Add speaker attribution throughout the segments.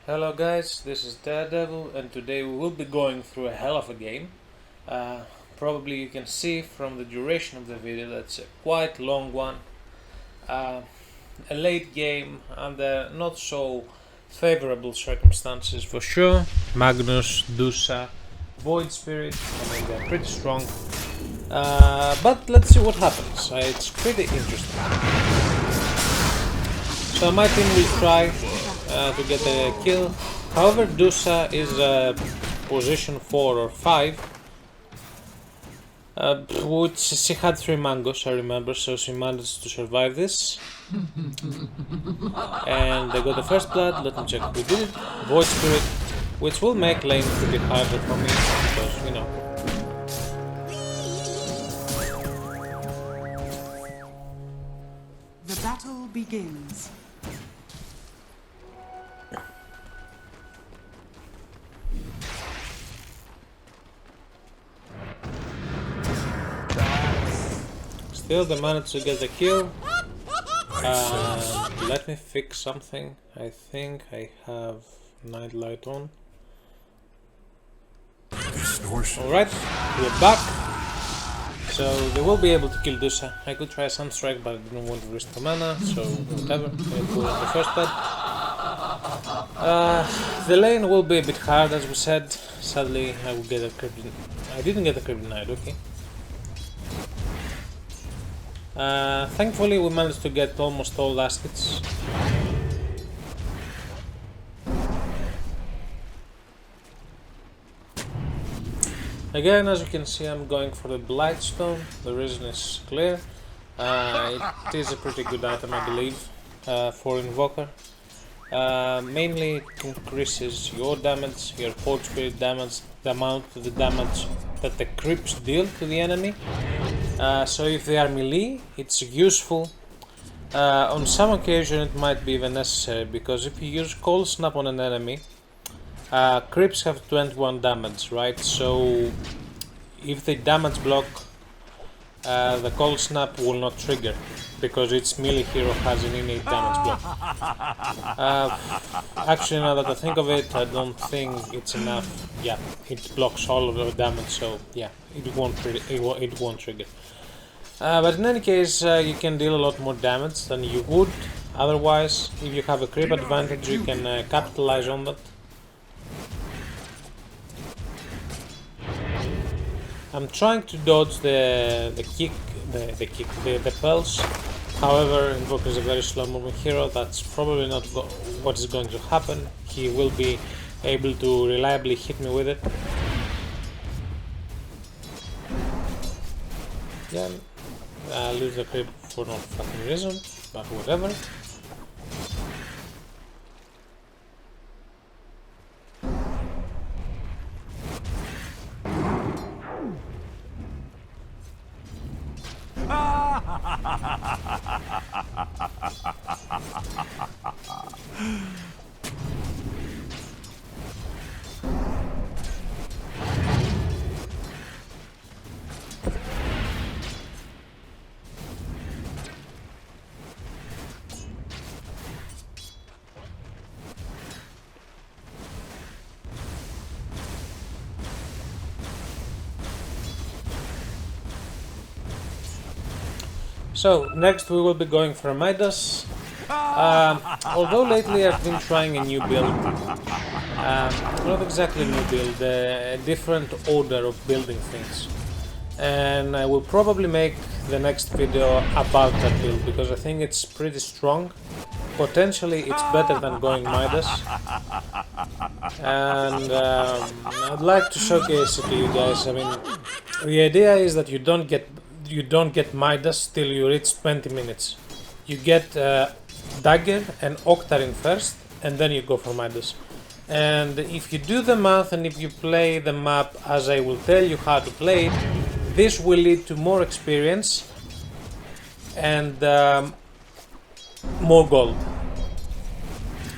Speaker 1: Hello guys, this is Daredevil and today we will be going through a hell of a game. Probably you can see from the duration of the video that's a quite long one. A late game under not so favorable circumstances for sure. Magnus, Dusa, Void Spirit, I mean they're pretty strong. But let's see what happens. It's pretty interesting. So my team will try to get a kill. However, Dusa is position 4 or 5, which she had 3 mangoes, I remember, so she managed to survive this. And they got the first blood. Let me check who did it. Void Spirit, which will make lane pretty harder for me because, you know.
Speaker 2: The battle begins.
Speaker 1: Still, they managed to get the kill. Let me fix something. I think I have night light on. Alright, we're back. So they will be able to kill Dusa. I could try Sunstrike, but I didn't want to risk the mana, so whatever. I'll pull the first bed. The lane will be a bit hard, as we said. Sadly, I will get a I didn't get a Kryptonite, okay. Thankfully, we managed to get almost all last hits. Again, as you can see, I'm going for the Blightstone. The reason is clear. It is a pretty good item, I believe, for Invoker. Mainly it increases your damage, your Void Spirit damage, the amount of the damage that the creeps deal to the enemy. So if they are melee, it's useful. On some occasion it might be even necessary, because if you use Cold Snap on an enemy, creeps have 21 damage, right? So if they damage block, the Cold Snap will not trigger, because its melee hero has an innate damage block. Actually, now that I think of it, I don't think it's enough. Yeah, it blocks all of the damage, so yeah, it won't trigger. But in any case, you can deal a lot more damage than you would otherwise. If you have a creep advantage, you can capitalize on that. I'm trying to dodge the pelts. However, Invoker is a very slow moving hero. That's probably not what is going to happen. He will be able to reliably hit me with it. Yeah, I'll lose the creep for no fucking reason, but whatever. So, next we will be going for Midas. Although lately I've been trying a new build. Not exactly a new build, a different order of building things. And I will probably make the next video about that build, because I think it's pretty strong. Potentially it's better than going Midas. And I'd like to showcase it to you guys. I mean, the idea is that you don't get Midas till you reach 20 minutes. You get Dagger and Octarine first, and then you go for Midas. And if you do the math and if you play the map as I will tell you how to play it, this will lead to more experience and more gold.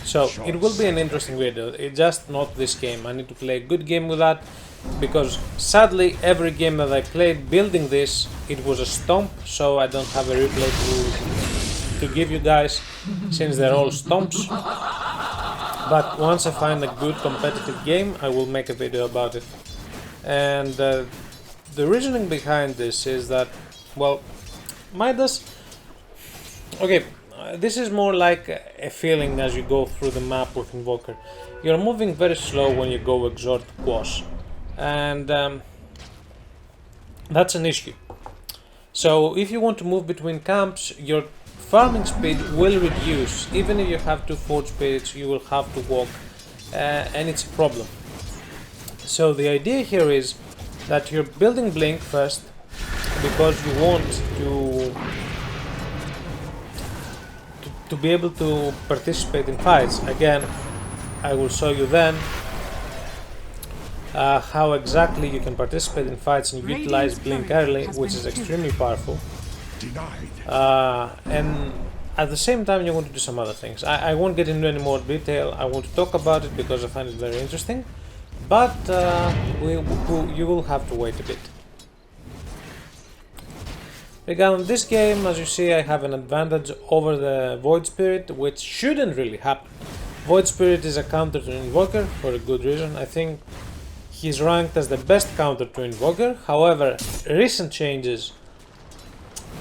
Speaker 1: So it will be an interesting video. It's just not this game. I need to play a good game with that, because sadly every game that I played building this, it was a stomp, so I don't have a replay to give you guys, since they're all stomps. But once I find a good competitive game, I will make a video about it. And the reasoning behind this is that, well, Midas, okay, this is more like a feeling as you go through the map with Invoker. You're moving very slow when you go exhort quash, and that's an issue. So if you want to move between camps, your farming speed will reduce. Even if you have 2 forge spirits, you will have to walk, and it's a problem. So the idea here is that you're building Blink first because you want to be able to participate in fights. Again, I will show you then how exactly you can participate in fights and utilize Blink early, which is extremely powerful. And at the same time you want to do some other things. I won't get into any more detail. I want to talk about it because I find it very interesting, but you will have to wait a bit. Regarding this game, as you see, I have an advantage over the Void Spirit, which shouldn't really happen. Void Spirit is a counter to Invoker for a good reason. I think he's ranked as the best counter to Invoker. However, recent changes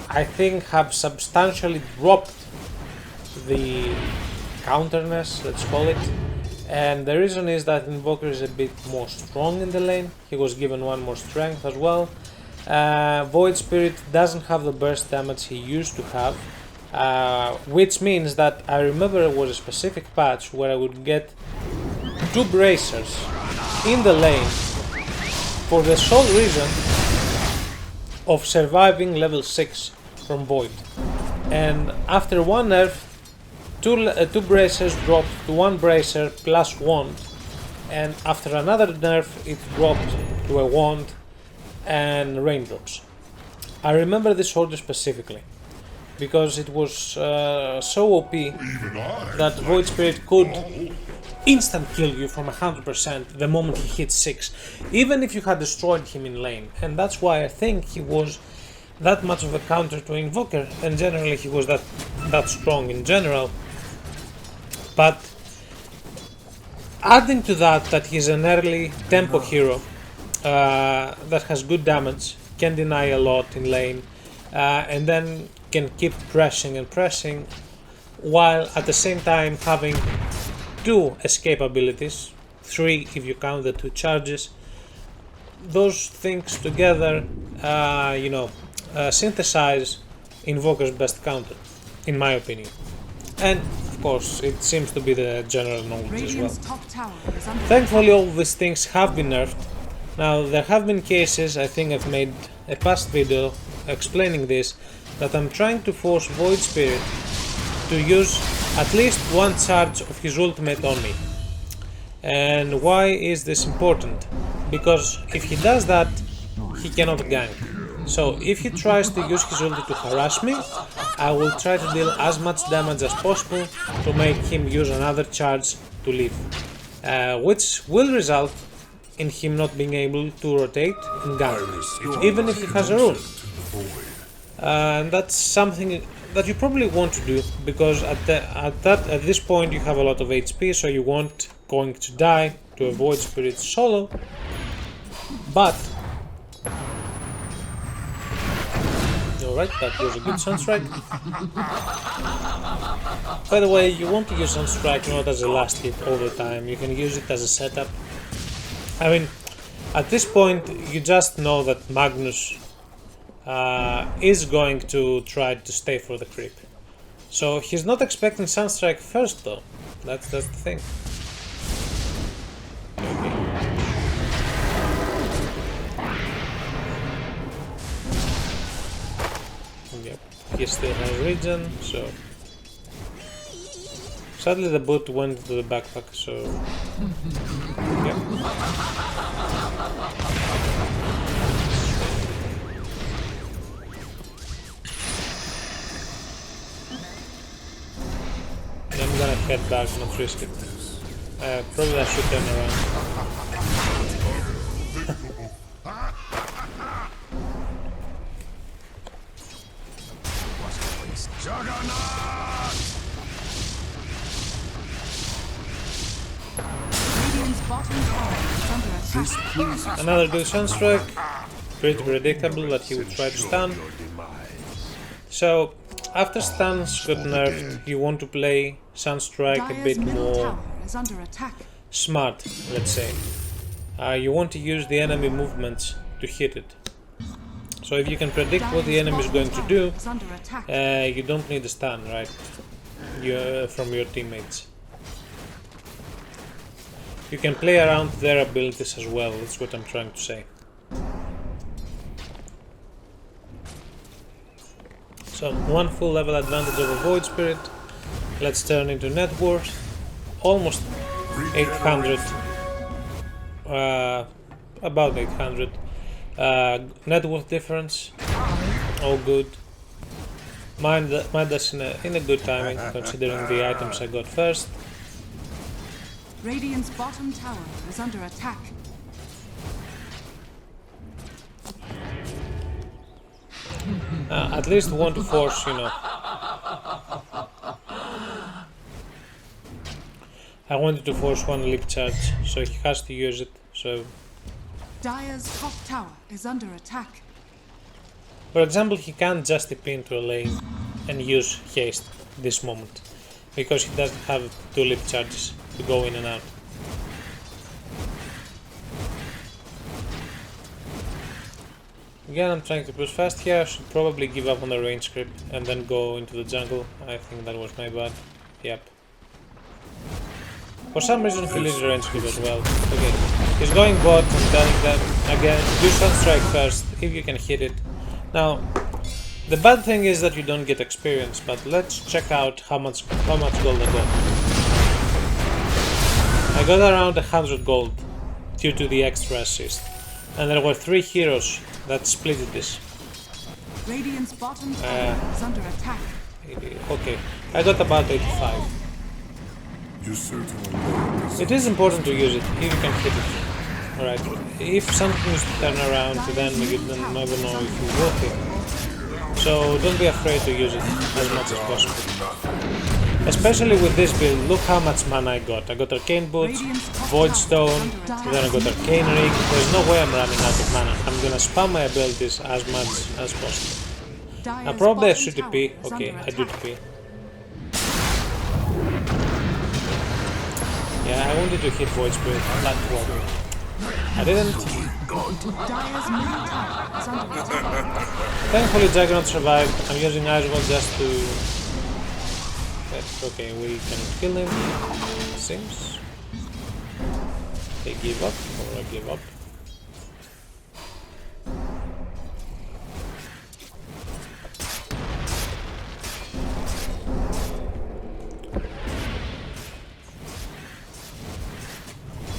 Speaker 1: I think have substantially dropped the counterness, let's call it. And the reason is that Invoker is a bit more strong in the lane. He was given 1 more strength as well. Void Spirit doesn't have the burst damage he used to have, which means that I remember it was a specific patch where I would get 2 bracers in the lane for the sole reason of surviving level 6 from Void. And after 1 nerf, 2 bracers dropped to 1 bracer plus wand, and after another nerf it dropped to a wand and raindrops. I remember this order specifically because it was so OP that Void Spirit could instant kill you from 100% the moment he hits 6, even if you had destroyed him in lane. And that's why I think he was that much of a counter to Invoker, and generally he was that strong in general. But adding to that he's an early tempo hero that has good damage, can deny a lot in lane, and then can keep pressing and pressing, while at the same time having 2 escape abilities, 3 if you count the 2 charges. Those things together, synthesize Invoker's best counter, in my opinion. And of course, it seems to be the general knowledge as well. Thankfully, all these things have been nerfed. Now, there have been cases, I think I've made a past video explaining this, that I'm trying to force Void Spirit to use at least 1 charge of his ultimate on me. And why is this important? Because if he does that, he cannot gank. So if he tries to use his ulti to harass me, I will try to deal as much damage as possible to make him use another charge to leave, which will result in him not being able to rotate and gank, even if he has a rune. And that's something that you probably want to do, because at this point you have a lot of HP, so you won't going to die to avoid Spirit solo. But alright, that was a good Sunstrike. By the way, you want to use Sunstrike not as a last hit all the time, you can use it as a setup. I mean, at this point you just know that Magnus is going to try to stay for the creep. So he's not expecting Sunstrike first though, that's the thing. Yep, he still has regen, so... Sadly the boot went to the backpack, so... Yep. I'm gonna head back, not risk it. Probably I should turn around.
Speaker 2: bottom tower is under attack.
Speaker 1: Another good Sunstrike. Pretty predictable that he would try to stun. So, after stuns got nerfed, you want to play Sunstrike a
Speaker 2: Dire's
Speaker 1: bit
Speaker 2: middle
Speaker 1: more
Speaker 2: tower is under attack.
Speaker 1: smart, let's say. You want to use the enemy movements to hit it. So if you can predict what the enemy is going to do, you don't need a stun, right? From your teammates. You can play around their abilities as well, that's what I'm trying to say. So, one full level advantage over Void Spirit. Let's turn into net worth. Almost 800. About 800. Net worth difference. All good. Mind us in a good timing, considering the items I got first.
Speaker 2: Radiant's bottom tower is under attack.
Speaker 1: At least want to force, you know. I wanted to force one leap charge, so he has to use it. So,
Speaker 2: Dire's top tower is under attack.
Speaker 1: for example, he can't just TP into a lane and use haste this moment, because he doesn't have 2 leap charges to go in and out. Again, I'm trying to push fast here. I should probably give up on the range creep and then go into the jungle. I think that was my bad. Yep. For some reason he leaves the range creep as well. Okay. He's going bot and telling them again, do Sunstrike first if you can hit it. Now, the bad thing is that you don't get experience, but let's check out how much gold I got. I got around 100 gold due to the extra assist. And there were 3 heroes that split this.
Speaker 2: Radiant's bottom tower is under attack.
Speaker 1: Okay, I got about 85. It is important to use it if you can hit it. Alright, if something is to turn around, then you never know if you will hit. So don't be afraid to use it as much as possible. Especially with this build, look how much mana I got. I got Arcane Boots, Void Stone, then I got Arcane Ring. There's no way I'm running out of mana. I'm gonna spam my abilities as much as possible. Now probably I should TP. Okay, I do TP. Yeah, I wanted to hit Void Spirit. That worked. I didn't. Thankfully Juggernaut survived. I'm using Icewall just to... Okay, we can kill him, seems. They give up, or I give up.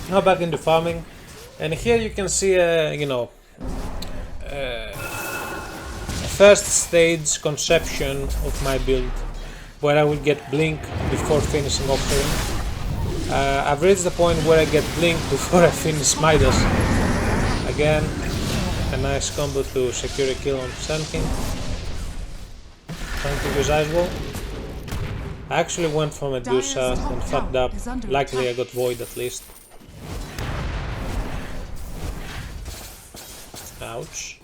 Speaker 1: Now back into farming, and here you can see a first stage conception of my build, where I will get Blink before finishing Offering. I've reached the point where I get Blink before I finish Midas. Again, a nice combo to secure a kill on Sun King. Trying to use Icewall. I actually went for Medusa and fucked up. Luckily I got Void at least. Ouch.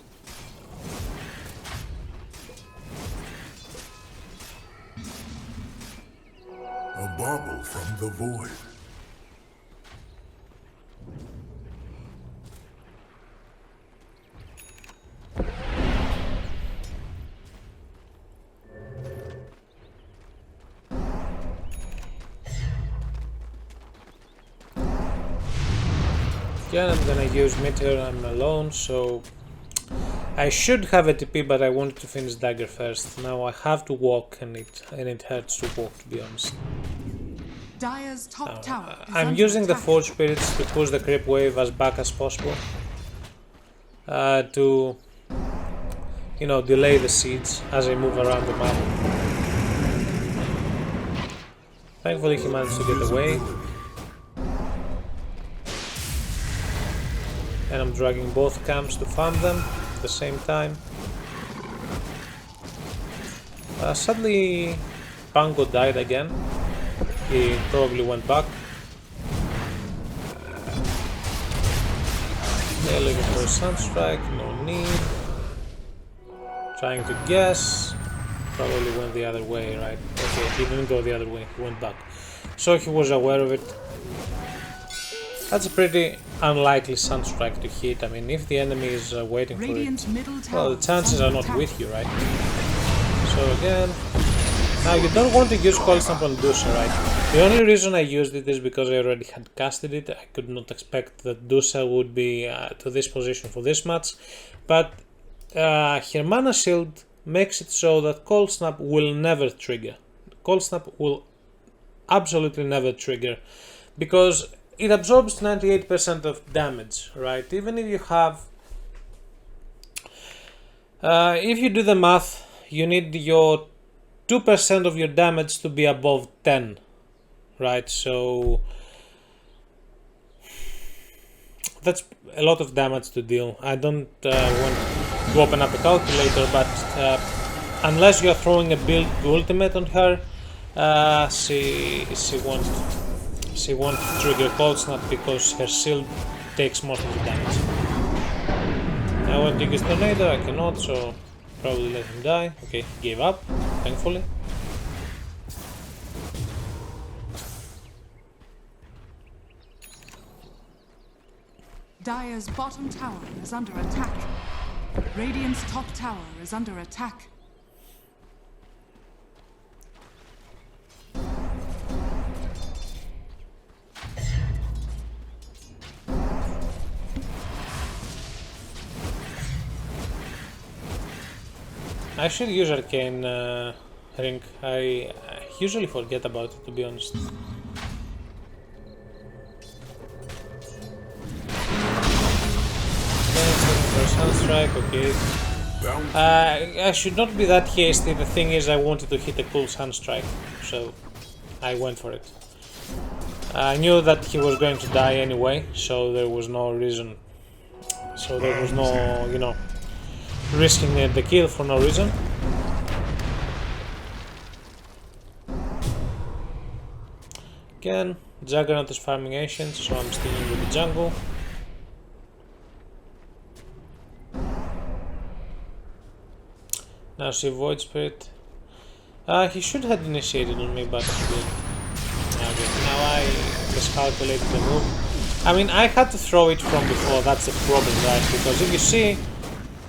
Speaker 3: A bauble from the void.
Speaker 1: Yeah, I'm gonna use Meteor. I'm alone, so I should have a TP, but I wanted to finish Dagger first. Now I have to walk, and it hurts to walk, to be honest.
Speaker 2: Dire's top tower is
Speaker 1: I'm
Speaker 2: under
Speaker 1: using the
Speaker 2: attack.
Speaker 1: Forge Spirits to push the creep wave as back as possible. To, delay the siege as I move around the map. Thankfully he managed to get away. And I'm dragging both camps to farm them at the same time. Sadly, Pango died again. He probably went back. Okay, looking for a Sunstrike, no need. Trying to guess. Probably went the other way, right? Okay, he didn't go the other way, he went back. So he was aware of it. That's a pretty unlikely Sunstrike to hit. I mean, if the enemy is waiting for it, well, the chances are not with you, right? So again, now you don't want to use Cold Snap on Dusa, right? The only reason I used it is because I already had casted it. I could not expect that Dusa would be to this position for this match, but her mana shield makes it so that Cold Snap will never trigger. Cold Snap will absolutely never trigger because it absorbs 98% of damage, right? Even if you have, if you do the math, you need your 2% of your damage to be above 10, right? So that's a lot of damage to deal. I don't want to open up a calculator, but unless you're throwing a build ultimate on her, she won't trigger Cold Snap because her shield takes most of the damage. I want to use Tornado, I cannot, so probably let him die. Okay, he gave up, thankfully.
Speaker 2: Dire's bottom tower is under attack. Radiant's top tower is under attack.
Speaker 1: I should use Arcane Ring. I usually forget about it, to be honest. Sunstrike, okay. I should not be that hasty. The thing is, I wanted to hit a cool Sunstrike, so I went for it. I knew that he was going to die anyway, so there was no reason. So there was no, you know, risking the kill for no reason. Again, Juggernaut is farming Ancients, so I'm sticking with the jungle. Now see Void Spirit. He should have initiated on me, but he didn't. Okay, now I miscalculated the move. I mean, I had to throw it from before, that's the problem, right? Because if you see,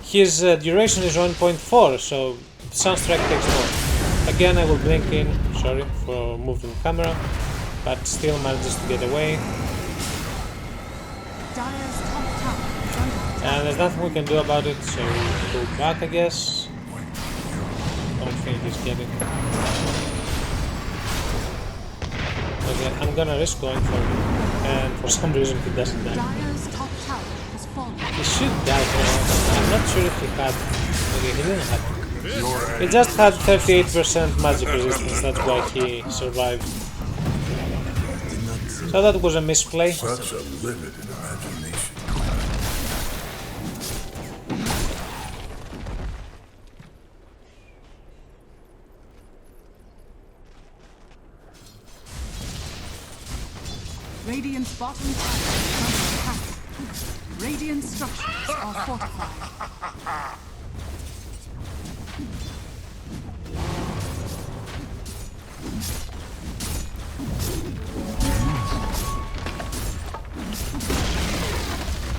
Speaker 1: his duration is 1.4, so Sunstrike takes more. Again, I will blink in, sorry for moving the camera, but still manages to get away. And there's nothing we can do about it, so go back, I guess. Don't think he's getting. Okay, I'm gonna risk going for him, and for some reason he doesn't die. He should die, I'm not sure if he had. Okay, he didn't have. He just had 38% magic resistance, that's why he survived. So that was a misplay.
Speaker 3: Such a limited imagination.
Speaker 2: Radiant's bottom tower is under attack. Radiant structures are fortified.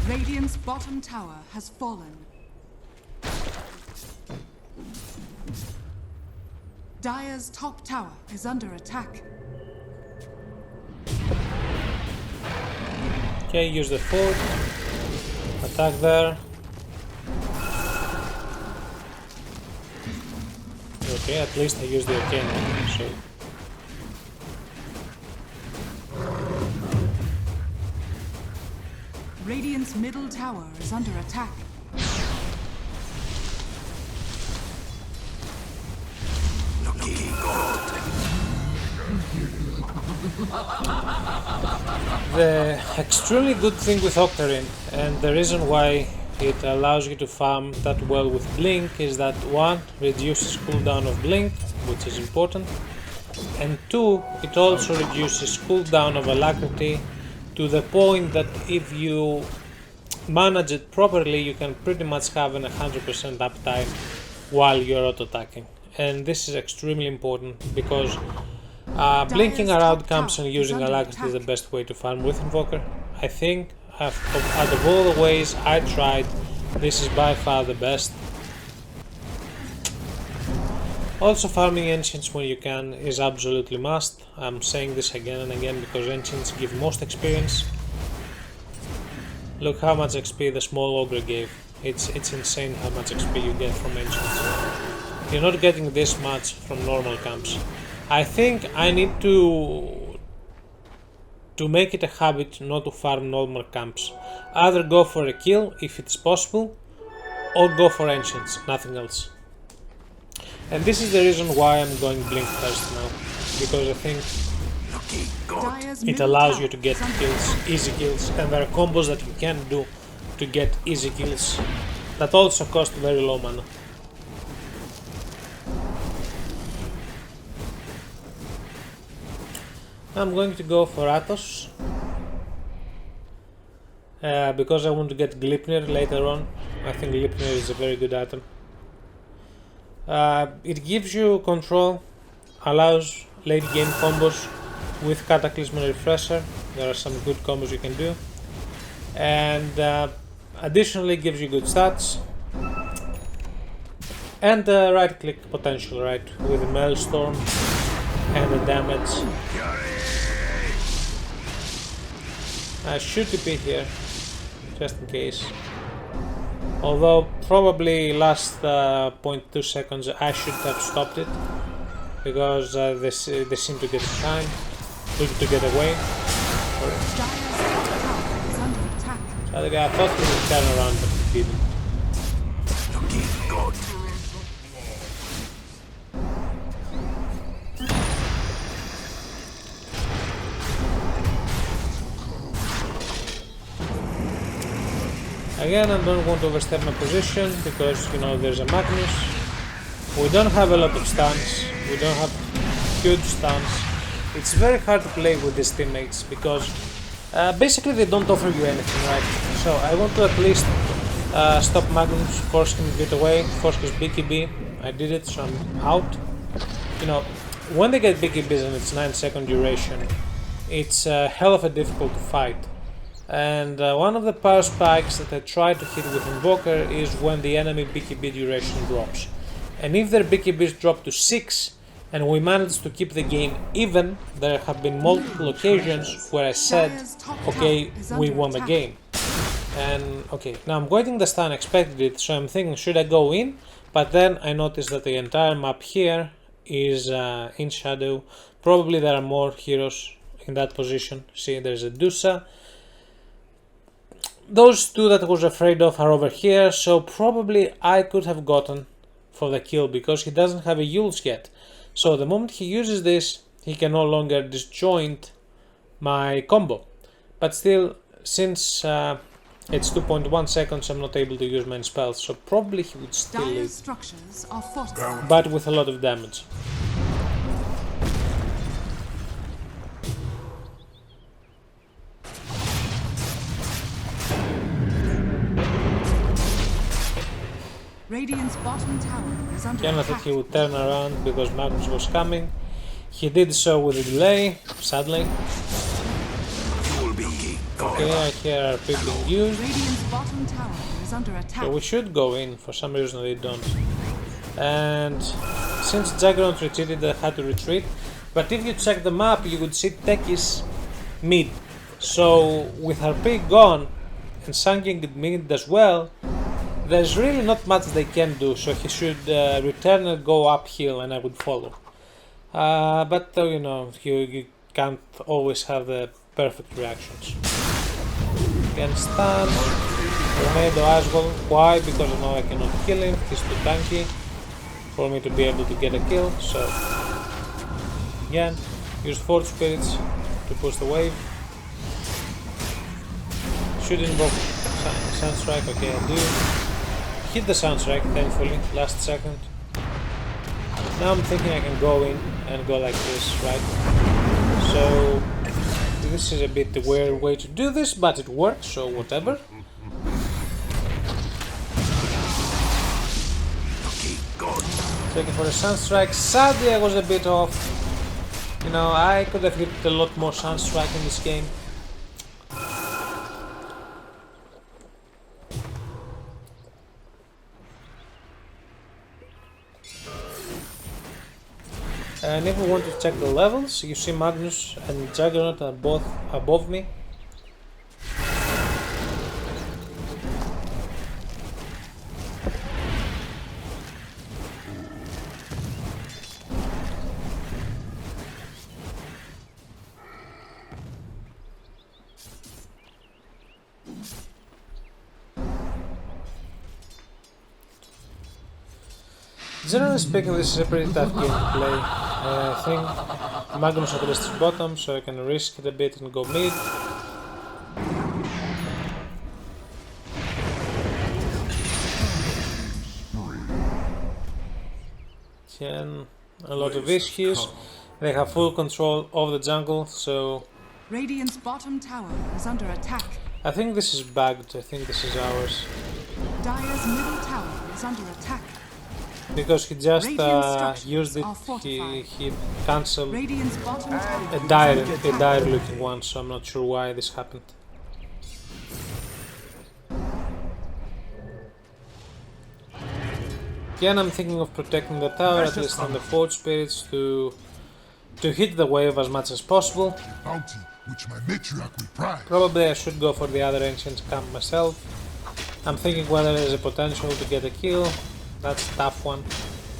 Speaker 2: Radiant's bottom tower has fallen. Dire's top tower is under attack.
Speaker 1: Okay, use the fort. Attack there. Okay, at least I used the arcane one, so.
Speaker 2: Radiant's middle tower is under attack.
Speaker 1: The extremely good thing with Octarine, and the reason why it allows you to farm that well with Blink, is that 1. Reduces cooldown of Blink, which is important, and 2. It also reduces cooldown of Alacrity to the point that if you manage it properly, you can pretty much have an 100% uptime while you're auto-attacking. And this is extremely important because blinking around camps and using alacrity is the best way to farm with Invoker. I think out of all the ways I tried, this is by far the best. Also, farming Ancients when you can is absolutely must. I'm saying this again and again because Ancients give most experience. Look how much XP the small ogre gave. It's insane how much XP you get from Ancients. You're not getting this much from normal camps. I think I need to make it a habit not to farm normal camps. Either go for a kill if it's possible, or go for Ancients, nothing else. And this is the reason why I'm going Blink first now, because I think it allows you to get kills, easy kills, and there are combos that you can do to get easy kills that also cost very low mana. I'm going to go for Athos because I want to get Glipnir later on. I think Glipnir is a very good item. It gives you control, allows late game combos with Cataclysm and Refresher. There are some good combos you can do, and additionally gives you good stats and right click potential, right, with the Maelstrom and the damage. I should TP here just in case, although probably last 0.2 seconds I should have stopped it because they seem to get time to get away. So I thought he would turn around, but he didn't. Again, I don't want to overstep my position because, you know, there's a Magnus. We don't have a lot of stuns. We don't have huge stuns. It's very hard to play with these teammates because basically they don't offer you anything, right? So I want to at least stop Magnus, force him to get away, force his BKB. I did it, so I'm out. You know, when they get BKBs and it's 9-second duration, it's hell of a difficult to fight. And one of the power spikes that I try to hit with Invoker is when the enemy BKB duration drops. And if their BKBs drop to 6 and we manage to keep the game even, there have been multiple occasions where I said, okay, we won the game. And okay, now I'm waiting the stun, expected it, so I'm thinking, should I go in? But then I noticed that the entire map here is in shadow. Probably there are more heroes in that position. See, there's a Dusa. Those two that I was afraid of are over here, so probably I could have gotten for the kill because he doesn't have a Yules yet. So the moment he uses this, he can no longer disjoint my combo. But still, since it's 2.1 seconds, I'm not able to use my spells, so probably he would still live, but with a lot of damage.
Speaker 2: Radiant's bottom tower is under
Speaker 1: Again, I thought he would turn around because Magnus was coming. He did so with a delay, sadly. Okay, I hear our people being used.
Speaker 2: Radiant's bottom tower is under attack.
Speaker 1: So we should go in, for some reason they don't. And since Juggernaut retreated, I had to retreat. But if you check the map, you would see Tekis mid. So with RP gone and Sanking mid as well, there's really not much they can do, so he should return and go uphill and I would follow. But you know, you can't always have the perfect reactions. Again, stun, Tornado as well. Why? Because I know I cannot kill him, he's too tanky for me to be able to get a kill, so again, use Force Spirits to push the wave. Should invoke Sunstrike, okay I do. Hit the Sunstrike, thankfully, last second. Now I'm thinking I can go in and go like this, right? So this is a bit a weird way to do this, but it works, so whatever. Checking for a Sunstrike. Sadly, I was a bit off. You know, I could have hit a lot more Sunstrike in this game. And if we want to check the levels, you see Magnus and Juggernaut are both above me. Generally speaking, this is a pretty tough game to play. I think Magnus at least is bottom, so I can risk it a bit and go mid. Again, a lot of issues. They have full control of the jungle, so
Speaker 2: Radiant's bottom tower is under attack.
Speaker 1: I think this is bugged. I think this is ours.
Speaker 2: Dire's middle tower is under attack.
Speaker 1: Because he just used it, he cancelled
Speaker 2: Radiant's bottom tower.
Speaker 1: a dire looking one, so I'm not sure why this happened. Again, I'm thinking of protecting the tower, at least from the Forge Spirits, to hit the wave as much as possible.
Speaker 3: Bounty, which my matriarch will prize.
Speaker 1: Probably I should go for the other Ancients camp myself. I'm thinking whether there's a potential to get a kill. That's a tough one.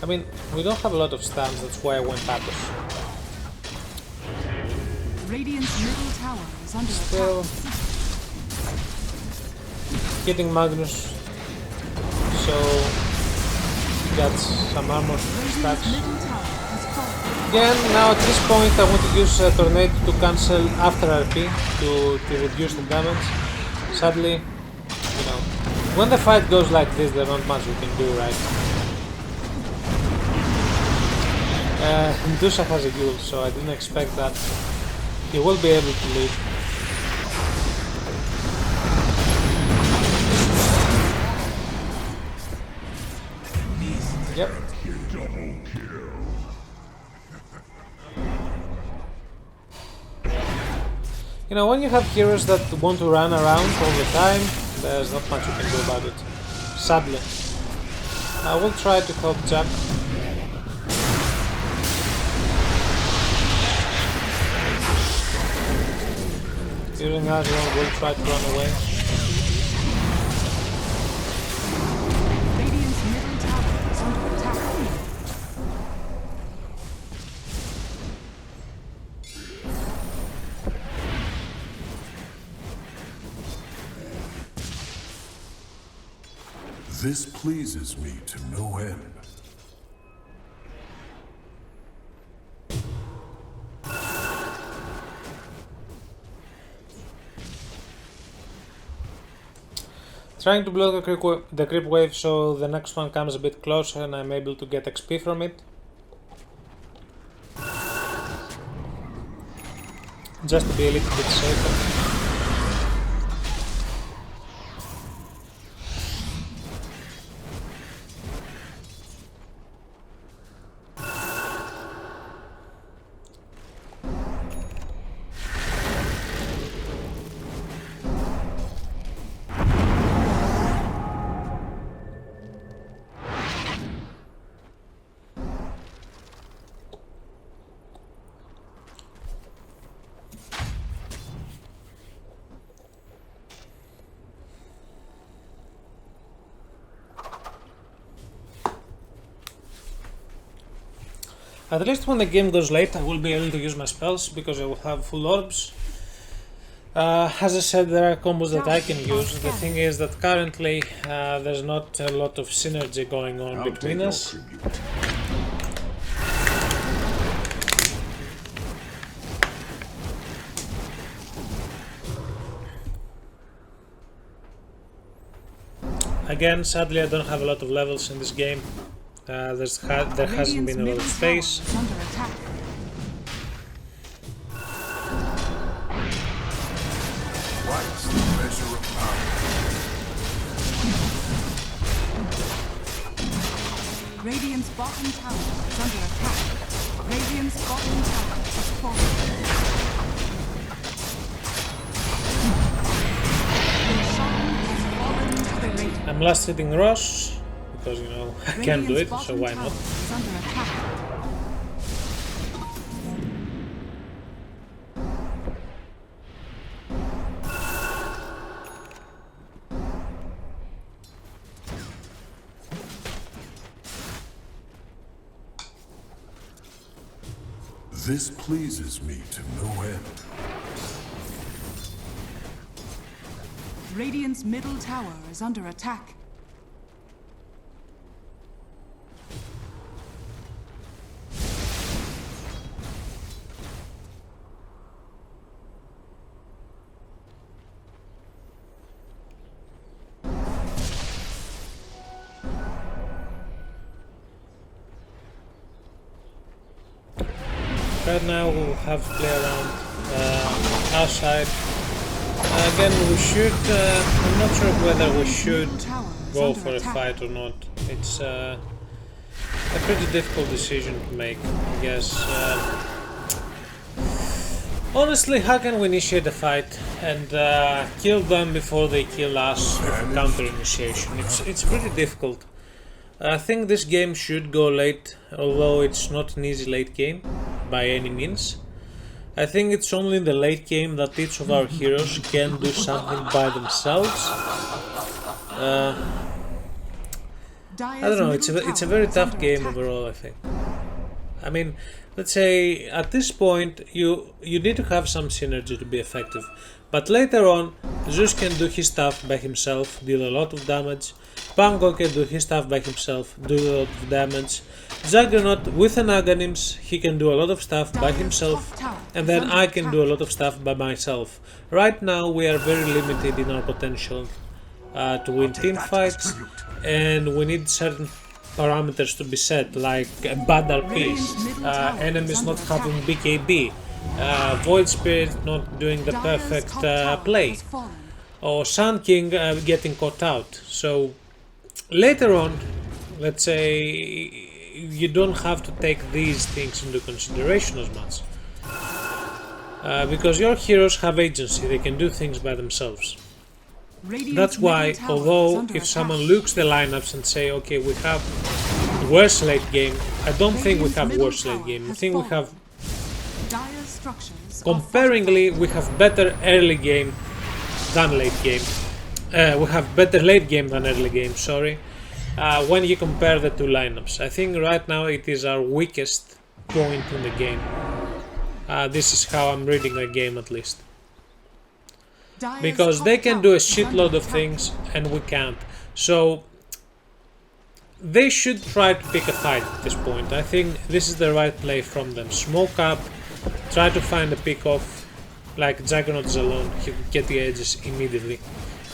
Speaker 1: I mean, we don't have a lot of stuns, that's why I went Atos.
Speaker 2: Radiant's middle tower is under
Speaker 1: Still
Speaker 2: attack.
Speaker 1: hitting Magnus, so he got some armor stacks.
Speaker 2: Middle tower has fallen.
Speaker 1: Again, now at this point I want to use a Tornado to cancel after RP to reduce the damage. Sadly, you know, when the fight goes like this, there's not much we can do, right? Dusa has a Yule, so I didn't expect that. He will be able to lead. Yep. You know, when you have heroes that want to run around all the time, there's not much you can do about it. Sadly. I will try to help Jack. Using Azrael will try to run away.
Speaker 2: Radiant's middle tower is under attack.
Speaker 3: This pleases me to no end.
Speaker 1: Trying to block the creep wave so the next one comes a bit closer and I'm able to get XP from it. Just to be a little bit safer. At least when the game goes late I will be able to use my spells because I will have full orbs. As I said, there are combos that I can use. The thing is that currently there's not a lot of synergy going on between us. Again, sadly I don't have a lot of levels in this game. There hasn't been a lot of space.
Speaker 3: measure of power.
Speaker 2: Radiant's bottom tower is under attack. Radiant's bottom tower has fallen. Roshan has fallen to the Radiant.
Speaker 1: I'm last hitting Ross because you know I can't do it,
Speaker 2: Radiant's
Speaker 1: so
Speaker 2: bottom
Speaker 1: why
Speaker 2: tower
Speaker 1: not?
Speaker 2: is under attack.
Speaker 3: This pleases me to no end.
Speaker 2: Radiant's middle tower is under attack.
Speaker 1: Right now we'll have to play around our side. Again, we should, I'm not sure whether we should go for a fight or not. It's a pretty difficult decision to make, I guess. Honestly, how can we initiate a fight and kill them before they kill us with counter initiation? It's pretty difficult. I think this game should go late, although it's not an easy late game by any means. I think it's only in the late game that each of our heroes can do something by themselves. I don't know, it's a very tough game overall, I think. I mean, let's say at this point you need to have some synergy to be effective. But later on, Zeus can do his stuff by himself, deal a lot of damage. Pango can do his stuff by himself, do a lot of damage. Juggernaut with an Aghanims, he can do a lot of stuff by himself, and then I can do a lot of stuff by myself. Right now we are very limited in our potential to win team fights, and we need certain parameters to be set, like a bad RPs, enemies not having BKB, Void Spirit not doing the perfect play, or Sun King getting caught out. So later on, let's say, you don't have to take these things into consideration as much, because your heroes have agency, they can do things by themselves. That's why, although if someone looks the lineups and say, okay, we have worse late game, I don't think we have worse late game. I think we have, comparingly, we have better early game than late game. We have better late game than early game, sorry. When you compare the two lineups, I think right now it is our weakest point in the game. This is how I'm reading the game, at least. Because they can do a shitload of things and we can't. So they should try to pick a fight at this point. I think this is the right play from them. Smoke up, try to find a pick off. Like Juggernaut is alone, he could get the edges immediately.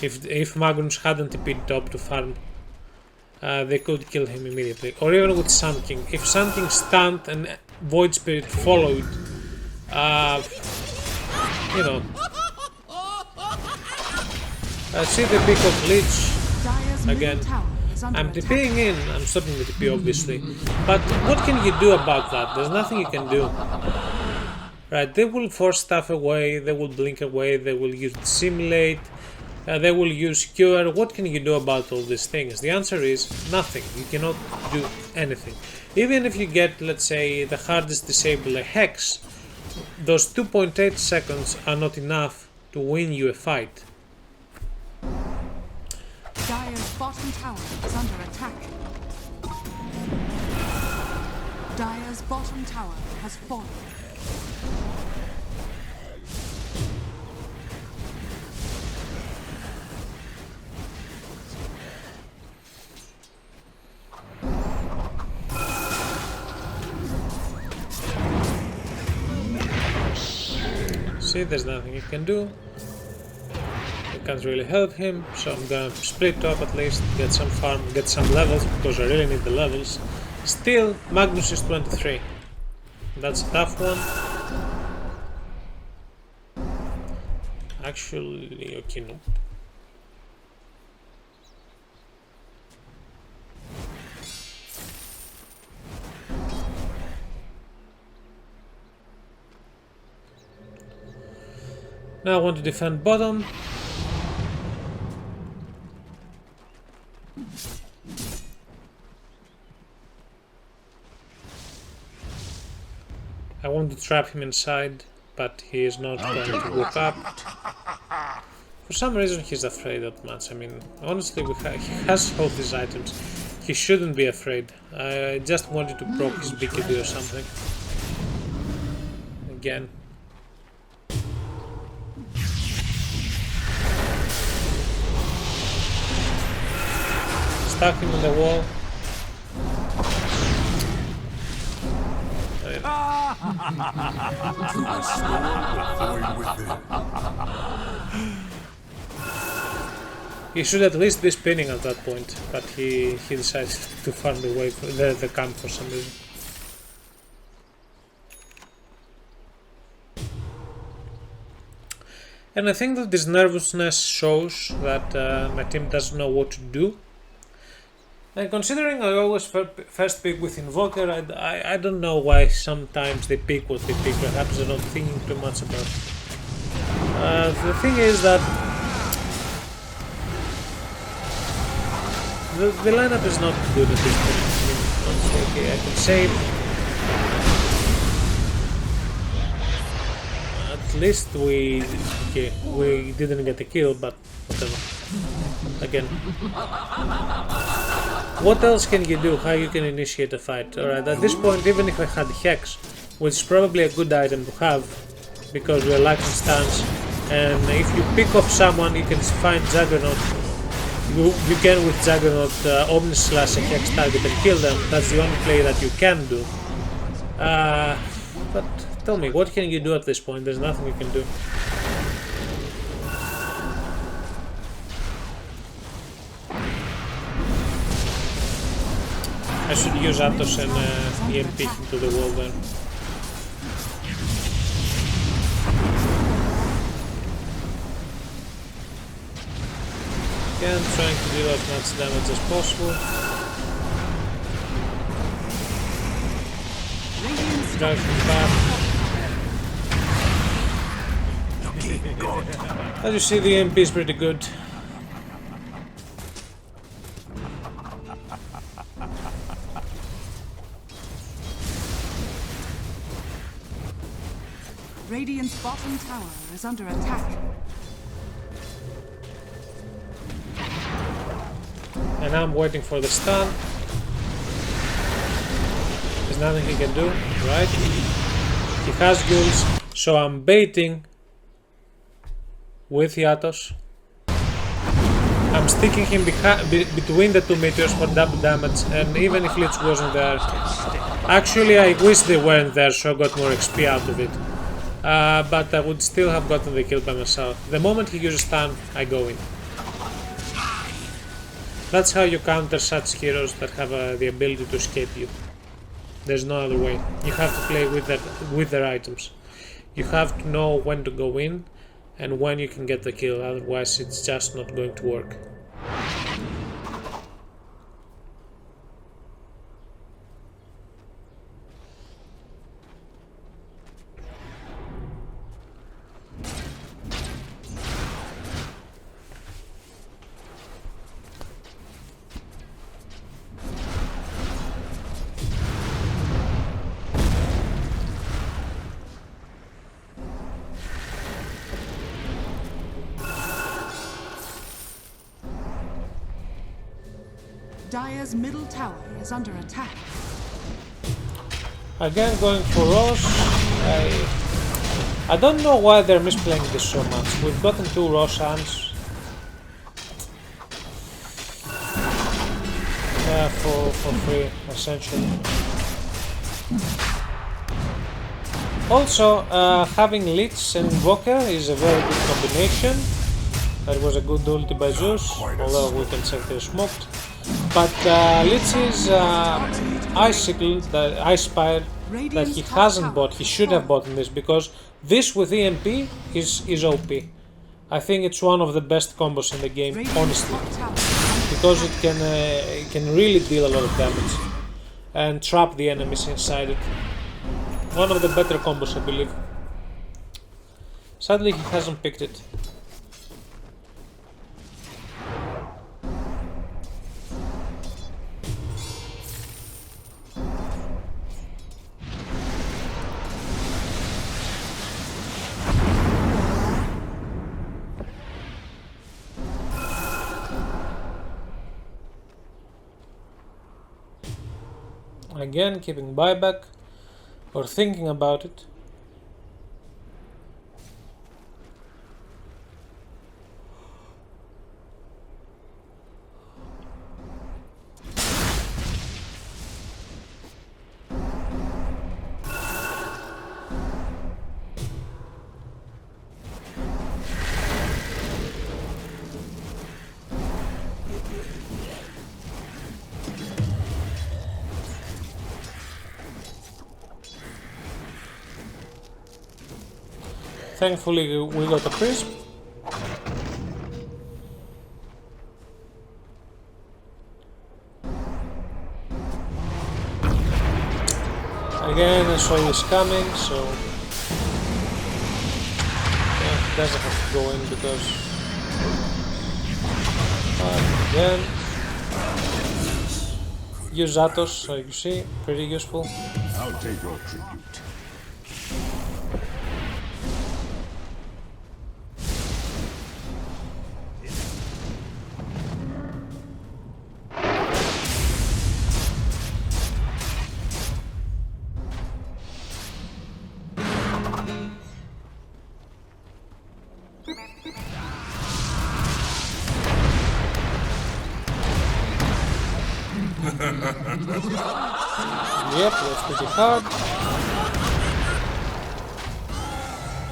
Speaker 1: If Magnus hadn't TP'd top to farm, they could kill him immediately. Or even with Sun King. If Sun King stunned and Void Spirit followed, you know. See the pick of Lich again. I'm TPing in, I'm stopping the TP obviously. But what can you do about that? There's nothing you can do. Right, they will force stuff away, they will blink away, they will use Simulate, they will use Cure. What can you do about all these things? The answer is nothing. You cannot do anything. Even if you get, let's say, the hardest disable a Hex, those 2.8 seconds are not enough to win you a fight.
Speaker 2: Dire's bottom tower is under attack. Dire's bottom tower has fallen.
Speaker 1: See, there's nothing you can do. Can't really help him, so I'm gonna split up at least, get some farm, get some levels, because I really need the levels. Still, Magnus is 23. That's a tough one. Actually, okay, no. Now I want to defend bottom. I want to trap him inside, but he is not going to walk up. For some reason he's afraid that much. I mean, honestly, he has all these items. He shouldn't be afraid. I just wanted to proc his BKB or something. Again. Stuck him on the wall. He should at least be spinning at that point, but he decided to farm away from the camp for some reason. And I think that this nervousness shows that my team doesn't know what to do. And considering I always first pick with Invoker, I don't know why sometimes they pick what they pick. Perhaps they're not thinking too much about it. The thing is that the lineup is not good at this point. I mean, honestly, okay, I can save. At least we didn't get a kill, but whatever. Again. What else can you do? How you can initiate a fight? Alright, at this point, even if I had Hex, which is probably a good item to have, because we're lacking stance, and if you pick off someone, you can find Juggernaut. You can with Juggernaut Omni slash a Hex target and kill them. That's the only play that you can do. But tell me, what can you do at this point? There's nothing you can do. I should use Atos and EMP him to the wall then. Again, trying to deal as much damage as possible. Drive him back. As you see, the EMP is pretty good.
Speaker 2: Radiant's bottom tower is under attack.
Speaker 1: And I'm waiting for the stun. There's nothing he can do, right? He has ghouls, so I'm baiting with Yatos. I'm sticking him between the two meteors for double damage, and even if Lich wasn't there... Actually, I wish they weren't there, so I got more XP out of it. But I would still have gotten the kill by myself. The moment he uses stun, I go in. That's how you counter such heroes that have the ability to escape you. There's no other way. You have to play with their items. You have to know when to go in and when you can get the kill, otherwise it's just not going to work.
Speaker 2: Dire's middle tower is under attack.
Speaker 1: Again, going for Rosh. I don't know why they're misplaying this so much. We've gotten 2 Rosh hands. For free, essentially. Also, having Lich and Invoker is a very good combination. That was a good ulti by Zeus, although we can check they're smoked. But Lich's Icicle, the Ice Spire, that he hasn't bought, he should have bought in this, because this with EMP is OP. I think it's one of the best combos in the game, honestly, because it can really deal a lot of damage and trap the enemies inside it. One of the better combos, I believe. Sadly, he hasn't picked it. Again, keeping buyback or thinking about it. Thankfully, we got a crisp. Again, I saw this coming, so yeah, it doesn't have to go in because again, use Atos, so you see, pretty useful.
Speaker 3: I'll take your tribute.
Speaker 1: Yep, that's pretty hard.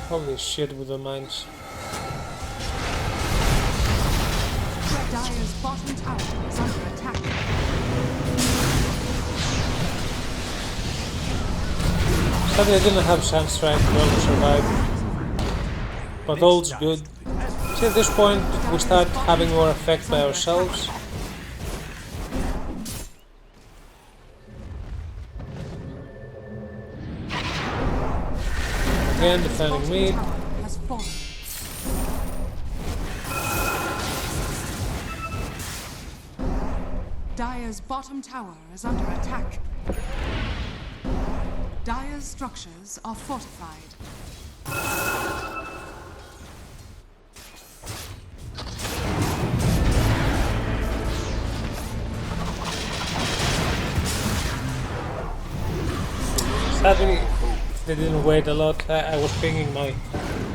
Speaker 1: Holy shit with the mines.
Speaker 2: Dire's bottom tower is under attack.
Speaker 1: Sadly, I didn't have Sunstrike to almost survive. But all's good. See, at this point, we start having more effect by ourselves. Again, defending mid.
Speaker 2: Has fallen. Dire's bottom tower is under attack. Dire's structures are fortified.
Speaker 1: Sadly, they didn't wait a lot. I was pinging my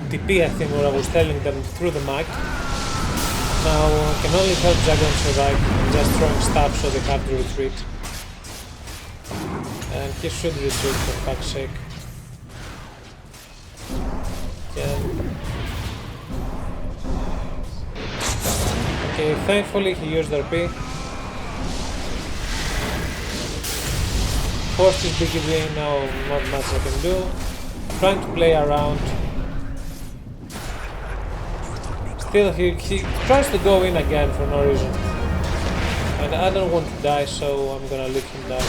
Speaker 1: TP, I think, where I was telling them through the mic. Now I can only help Dragon survive just throwing stuff so they have to retreat. And he should retreat for fuck's sake. Yeah. Okay, thankfully he used RP. Forced his BKB, now not much I can do. Trying to play around. Still, he tries to go in again for no reason. And I don't want to die, so I'm gonna let him die.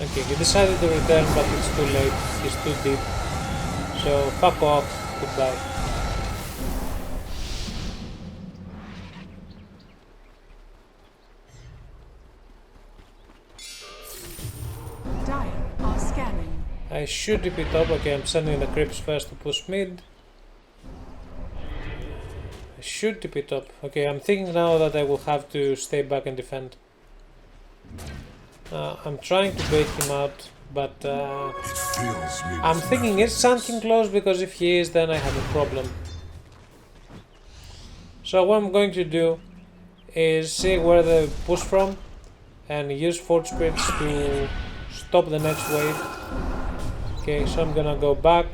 Speaker 1: Okay, he decided to return, but it's too late. He's too deep. So, fuck off. Goodbye. I should rip it up. Okay, I'm sending the creeps first to push mid. I should tip it up. Okay, I'm thinking now that I will have to stay back and defend. I'm trying to bait him out, but I'm thinking is something close, because if he is, then I have a problem. So what I'm going to do is see where they push from and use Force Spirits to stop the next wave. Okay, so I'm gonna go back.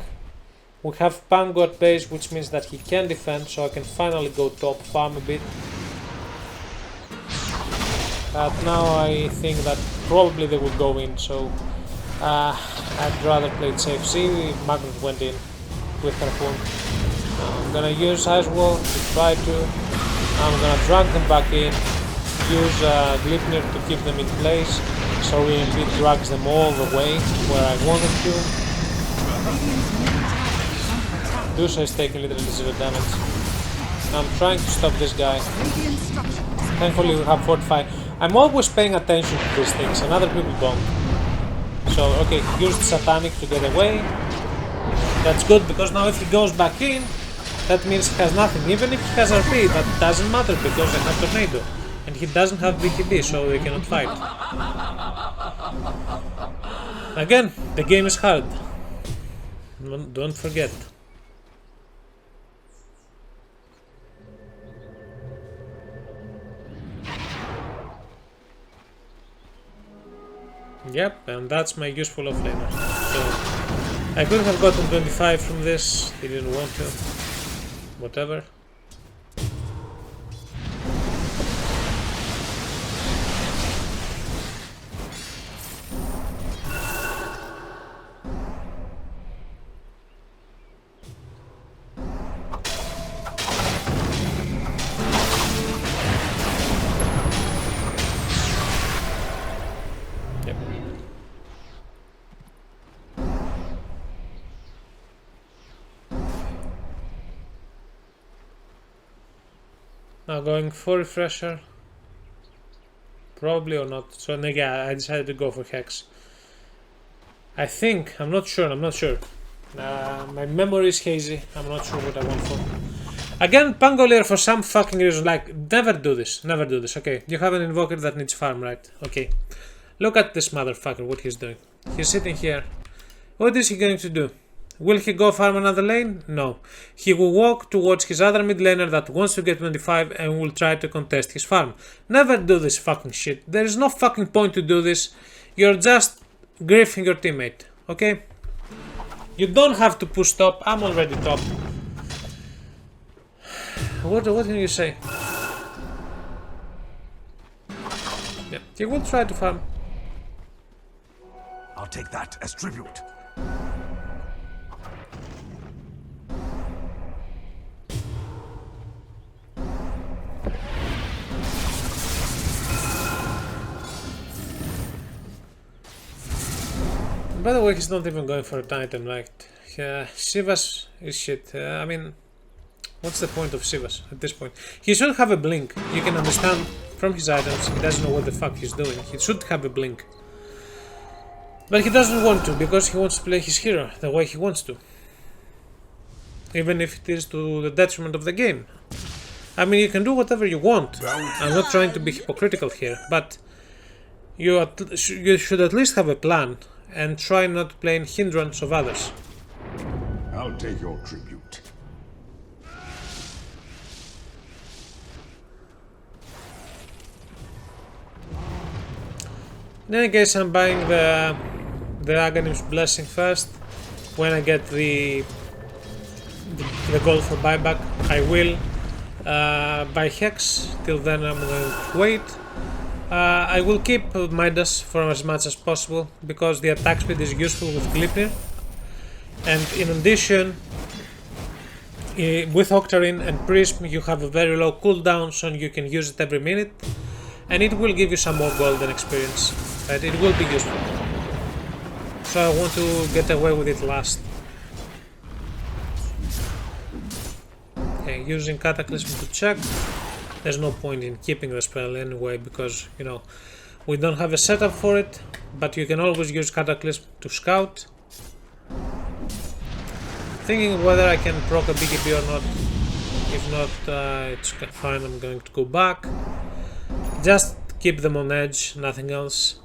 Speaker 1: We have Pango at base, which means that he can defend, so I can finally go top, farm a bit. But now I think that probably they will go in, so I'd rather play it safe. See, Magnus went in with Harpoon. I'm gonna use Ice Wall to try to. I'm gonna drag them back in, use Glipnir to keep them in place. So EMP drags them all the way where I wanted to. Dusha is taking literally 0 damage. I'm trying to stop this guy. Thankfully we have Fortify. I'm always paying attention to these things and other people don't. So okay, he used Satanic to get away. That's good because now if he goes back in, that means he has nothing. Even if he has RP, that doesn't matter because I have Tornado. And he doesn't have BKB, so they cannot fight. Again, the game is hard. Don't forget. Yep, and that's my useful offlaner. So I could have gotten 25 from this, he didn't want to. Whatever. Now going for refresher, probably or not. So yeah, I decided to go for hex. I think, I'm not sure. My memory is hazy. I'm not sure what I want for. Again, Pangolier for some fucking reason, like, never do this. Okay, you have an invoker that needs farm, right? Okay. Look at this motherfucker, what he's doing. He's sitting here. What is he going to do? Will he go farm another lane? No. He will walk towards his other mid laner that wants to get 25 and will try to contest his farm. Never do this fucking shit. There is no fucking point to do this. You're just griefing your teammate, okay? You don't have to push top. I'm already top. What can you say? Yeah, he will try to farm.
Speaker 4: I'll take that as tribute.
Speaker 1: By the way, he's not even going for a Titan, right? Shivas is shit. I mean, what's the point of Shivas at this point? He should have a blink. You can understand from his items, he doesn't know what the fuck he's doing. He should have a blink. But he doesn't want to, because he wants to play his hero the way he wants to. Even if it is to the detriment of the game. I mean, you can do whatever you want. I'm not trying to be hypocritical here, but you should at least have a plan and try not to play in hindrance of others.
Speaker 3: I'll take your tribute.
Speaker 1: In any case, I'm buying the Aghanim's Blessing first. When I get the gold for buyback, I will buy Hex. Till then, I'm going to wait. I will keep Midas for as much as possible because the attack speed is useful with Glipnir, and in addition with Octarine and Prism you have a very low cooldown, so you can use it every minute and it will give you some more golden experience, right? It will be useful, so I want to get away with it last. Okay, using Cataclysm to check. There's no point in keeping the spell anyway because, you know, we don't have a setup for it, but you can always use Cataclysm to scout. Thinking whether I can proc a BKB or not. If not, it's fine, I'm going to go back. Just keep them on edge, nothing else.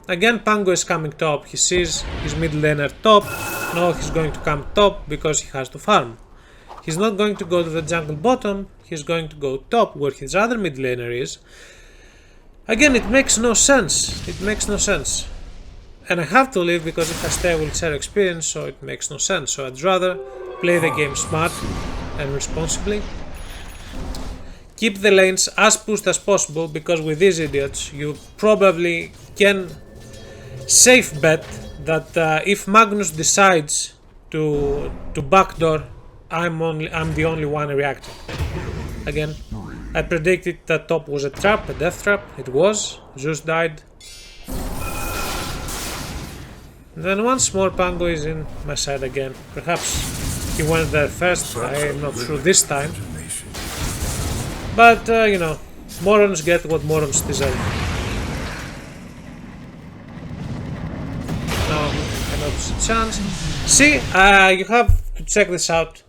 Speaker 1: Again, Pango is coming top. He sees his mid laner top. No, he's going to come top because he has to farm. He's not going to go to the jungle bottom, he's going to go top where his other mid laner is. Again, it makes no sense. And I have to leave because if I stay I will share experience, so it makes no sense. So I'd rather play the game smart and responsibly. Keep the lanes as pushed as possible because with these idiots you probably can safe bet that if Magnus decides to backdoor, I'm the only one reacting. Again, I predicted that top was a trap, a death trap. It was. Zeus died. Then once more Pango is in my side again. Perhaps he went there first, I'm not sure this time. But, you know, morons get what morons deserve. No, cannot see chance. See, you have to check this out.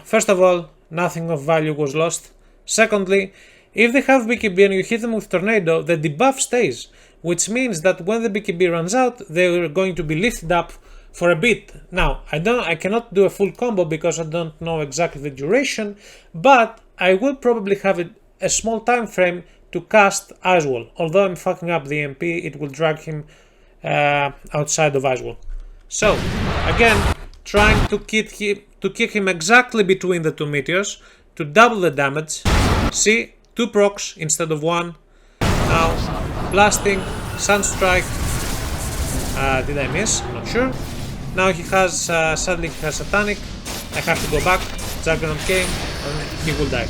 Speaker 1: First of all, nothing of value was lost. Secondly, if they have BKB and you hit them with Tornado, the debuff stays, which means that when the BKB runs out, they are going to be lifted up for a bit. Now, I cannot do a full combo because I don't know exactly the duration, but I will probably have a small time frame to cast Icewall. Although I'm fucking up the MP, it will drag him outside of Icewall. So, again, trying to kick him exactly between the two meteors to double the damage. See, 2 procs instead of 1. Now, blasting, Sunstrike. Did I miss? I'm not sure. Now he has, sadly he has Satanic. I have to go back. Juggernaut came and he will die.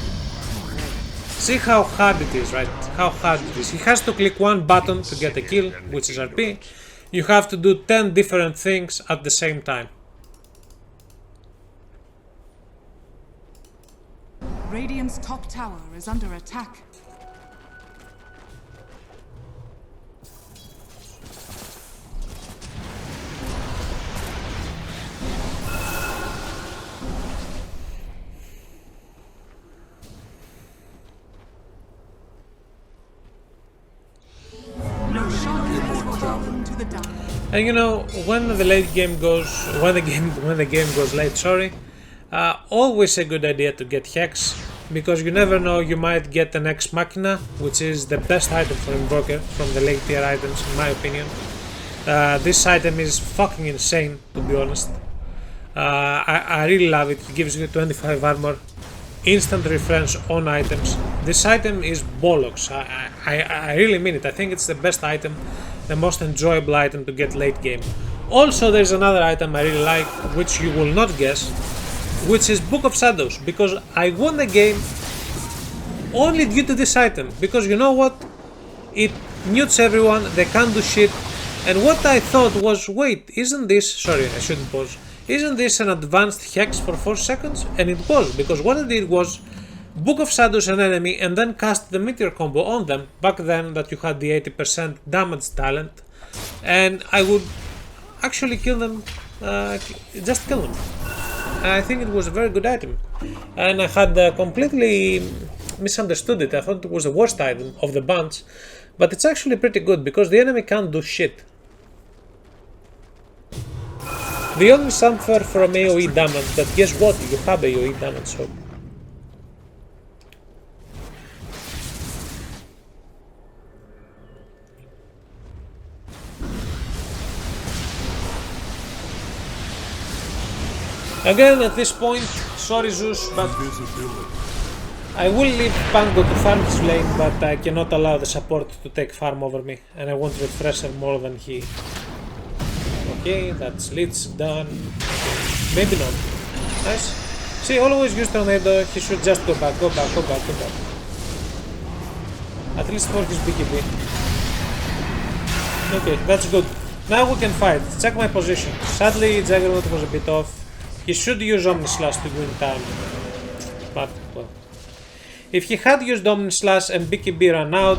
Speaker 1: See how hard it is, right? How hard it is. He has to click one button to get a kill, which is RP. You have to do 10 different things at the same time.
Speaker 2: Radiant's top tower is under attack. No shadows welcome to the dark.
Speaker 1: And you know, when the game goes late, sorry, always a good idea to get Hex, because you never know, you might get an Ex Machina, which is the best item for Invoker from the late tier items in my opinion. This item is fucking insane, to be honest. I really love it. It gives you 25 armor, instant refresh on items. This item is bollocks. I really mean it. I think it's the best item, the most enjoyable item to get late game. Also, there's another item I really like, which you will not guess, which is Book of Shadows, because I won the game only due to this item, because you know what? It mutes everyone, they can't do shit, and what I thought was, wait, isn't this, sorry, I shouldn't pause, isn't this an advanced hex for 4 seconds? And it was, because what I did was Book of Shadows an enemy and then cast the meteor combo on them, back then that you had the 80% damage talent, and I would actually kill them, just kill them. I think it was a very good item, and I had completely misunderstood it. I thought it was the worst item of the bunch, but it's actually pretty good because the enemy can't do shit. They only suffer from AoE damage, but guess what? You have AoE damage, so... Again, at this point, sorry Zeus, but I will leave Pango to farm his lane, but I cannot allow the support to take farm over me, and I want Refresher more than he. Okay, that's Lich done. Okay. Maybe not. Nice. See, always use Tornado, he should just go back. At least for his BKB. Okay, that's good. Now we can fight. Check my position. Sadly, Juggernaut was a bit off. He should use Omnislash to win time, but well. If he had used Omnislash and BKB ran out,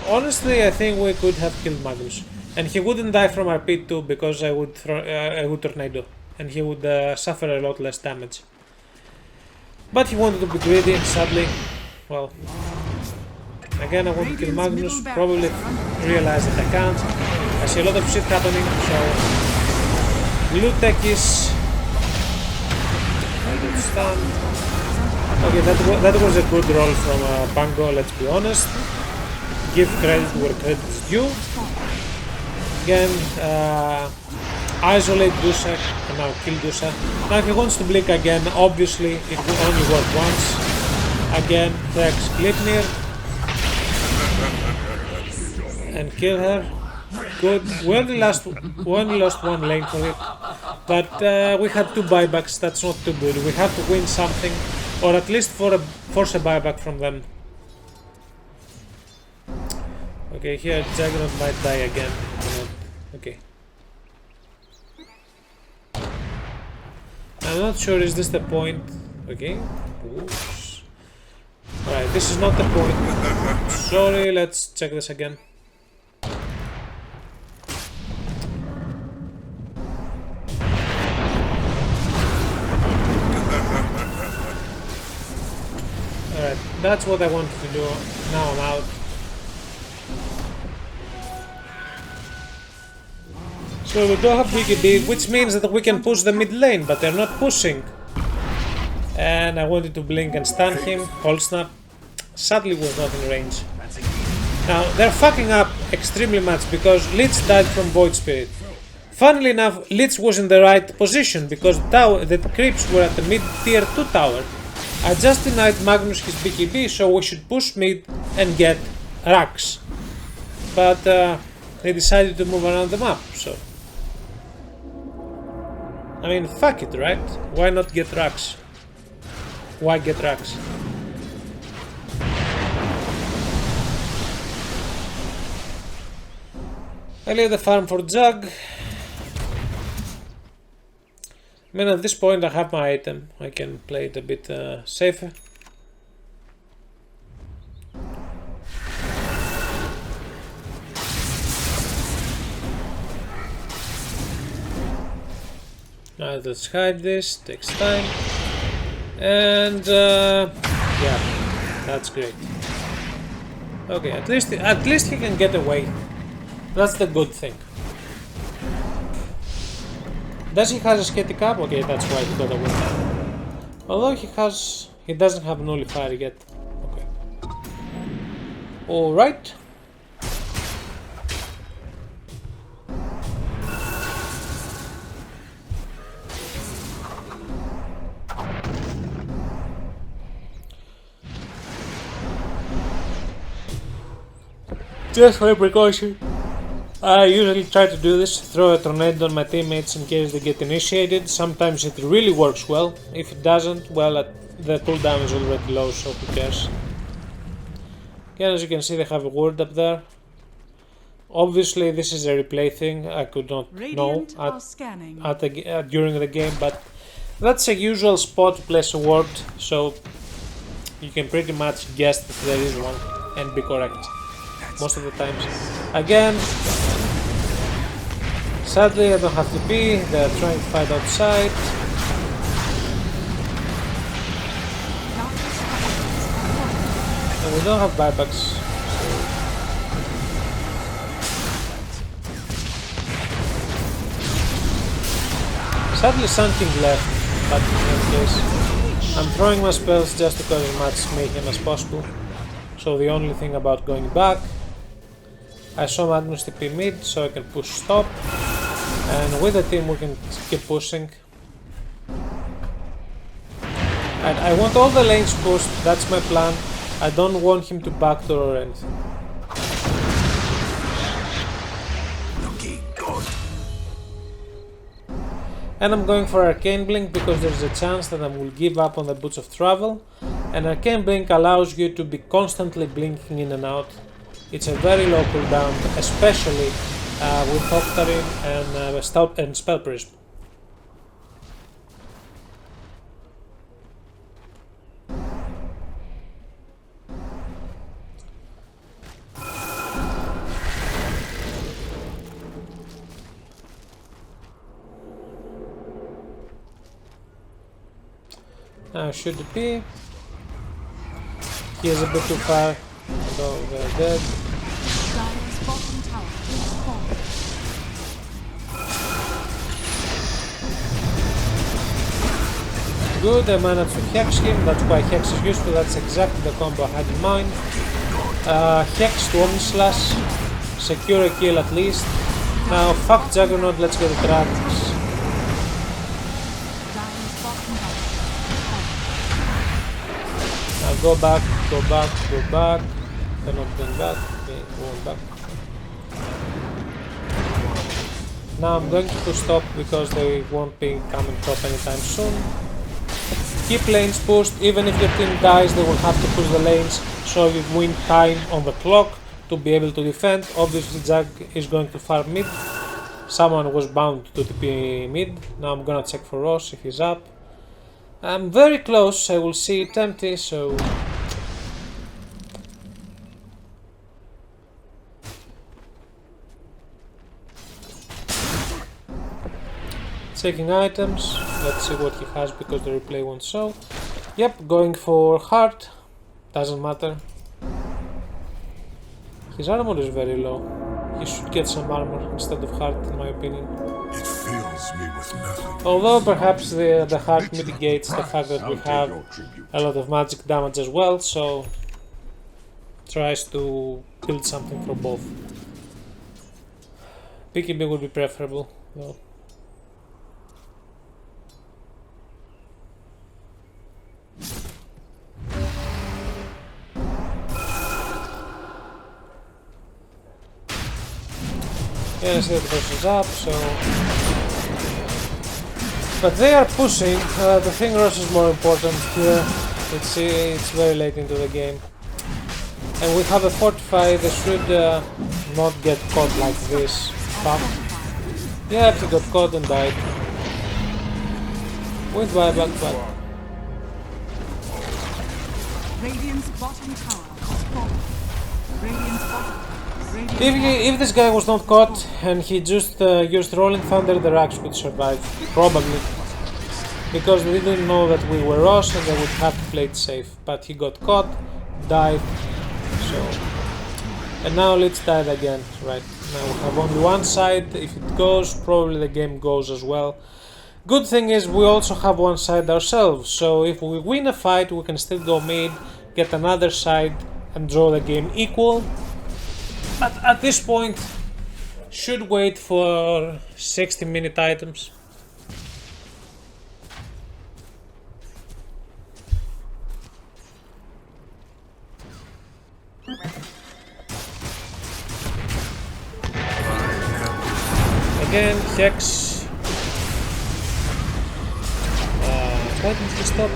Speaker 1: honestly I think we could have killed Magnus. And he wouldn't die from RP too, because I would Tornado, and he would suffer a lot less damage. But he wanted to be greedy, and sadly, well, again I want to kill Magnus, probably realize that I can't. I see a lot of shit happening, so... Blue tech is... I got stunned. Okay, that was a good roll from Pango, let's be honest. Give credit where credit is due. Again, isolate Dusak and now kill Dusak. Now if he wants to blink again, obviously it will only work once. Again, Hex Glipnir. And kill her. Good. We only lost one lane for it, but we had 2 buybacks. That's not too good. We have to win something, or at least force a buyback from them. Okay, here Juggernaut might die again. Okay. I'm not sure, is this the point? Okay. Oops. Alright, this is not the point. Sorry, let's check this again. Alright, that's what I wanted to do. Now I'm out. So we don't have BKB, which means that we can push the mid lane, but they're not pushing. And I wanted to blink and stun him. Cold snap. Sadly was not in range. Now they're fucking up extremely much because Lich died from Void Spirit. Funnily enough, Lich was in the right position because the creeps were at the mid tier 2 tower. I just denied Magnus his BKB, so we should push mid and get racks. But they decided to move around the map, so... I mean, fuck it, right? Why not get racks? Why get racks? I leave the farm for Jug. I mean, at this point I have my item. I can play it a bit safer. Now let's hide this, takes time. And yeah, that's great. Okay, at least he can get away. That's the good thing. Does he have a skating cap? Okay, that's why he got away. Although he doesn't have nullifier yet. Okay. Alright. Just for precaution, I usually try to do this, throw a tornado on my teammates in case they get initiated. Sometimes it really works well. If it doesn't, well, the cooldown is already low, so who cares. Again, as you can see, they have a ward up there. Obviously, this is a replay thing. I could not know during the game, but that's a usual spot to place a ward, so you can pretty much guess that there is one and be correct. Most of the times. Again, sadly I don't have to be, they're trying to fight outside. And we don't have buybacks. Sadly Sun King left, but in any case, I'm throwing my spells just to cause as much mayhem as possible. So the only thing about going back, I saw Magnus TP mid, so I can push stop, and with the team we can keep pushing. And I want all the lanes pushed, that's my plan. I don't want him to backdoor or anything. And I'm going for Arcane Blink because there's a chance that I will give up on the Boots of Travel, and Arcane Blink allows you to be constantly blinking in and out. It's a very low cooldown, especially with Octarine and Spell Prism. Now should it be? He is a bit too far. Although they're dead. Good, I managed to hex him, that's why hex is useful, that's exactly the combo I had in mind. Hex to Omni Slash, secure a kill at least. Now fuck Juggernaut, let's get it right. Now go back, go back, go back. They're not going back, okay, going back. Now I'm going to push stop because they won't be coming top anytime soon. Keep lanes pushed, even if your team dies they will have to push the lanes so you win time on the clock to be able to defend. Obviously Jag is going to farm mid Someone was bound to TP mid. Now I'm gonna check for Ross if he's up. I'm very close, I will see it empty, so... Checking items, let's see what he has because the replay won't show. Yep, going for heart, doesn't matter. His armor is very low. He should get some armor instead of heart, in my opinion.
Speaker 3: It fills me with nothing.
Speaker 1: Although perhaps the heart mitigates the fact that we have a lot of magic damage as well, so tries to build something for both. PKB would be preferable, though. Yeah, I see that the person's up, so... But they are pushing, the thing rush is more important here. It's very late into the game. And we have a fortify, they should not get caught like this. But, yeah, he got caught and died. With buyback, but...
Speaker 2: Radiant's bottom tower has fallen. Radiant's bottom.
Speaker 1: If this guy was not caught and he just used Rolling Thunder, the Rax would survive. Probably. Because we didn't know that we were Ross and they would have to play it safe. But he got caught, died, so... And now let's die again, right. Now we have only one side, if it goes, probably the game goes as well. Good thing is we also have one side ourselves, so if we win a fight we can still go mid, get another side and draw the game equal. But at this point, should wait for 60-minute items. Again, Hex. Why didn't he stop?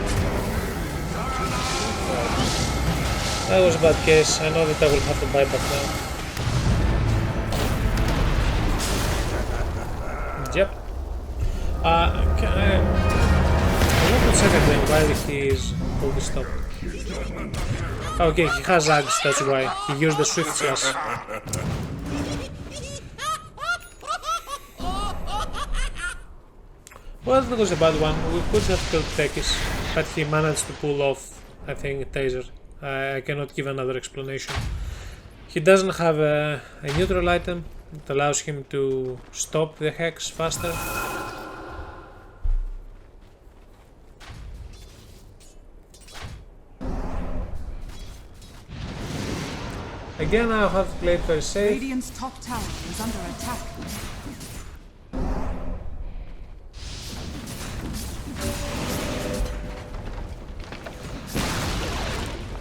Speaker 1: That was a bad case. I know that I will have to buy back now. Yep. I want to check again why he is fully stopped. Okay, he has Ags, that's why. He used the Swift Slash. Well, that was a bad one. We could have killed Tekis, but he managed to pull off, I think, a taser. I cannot give another explanation. He doesn't have a neutral item. It allows him to stop the Hex faster. Again, I have played very safe.
Speaker 2: Radiant's top tower is under attack.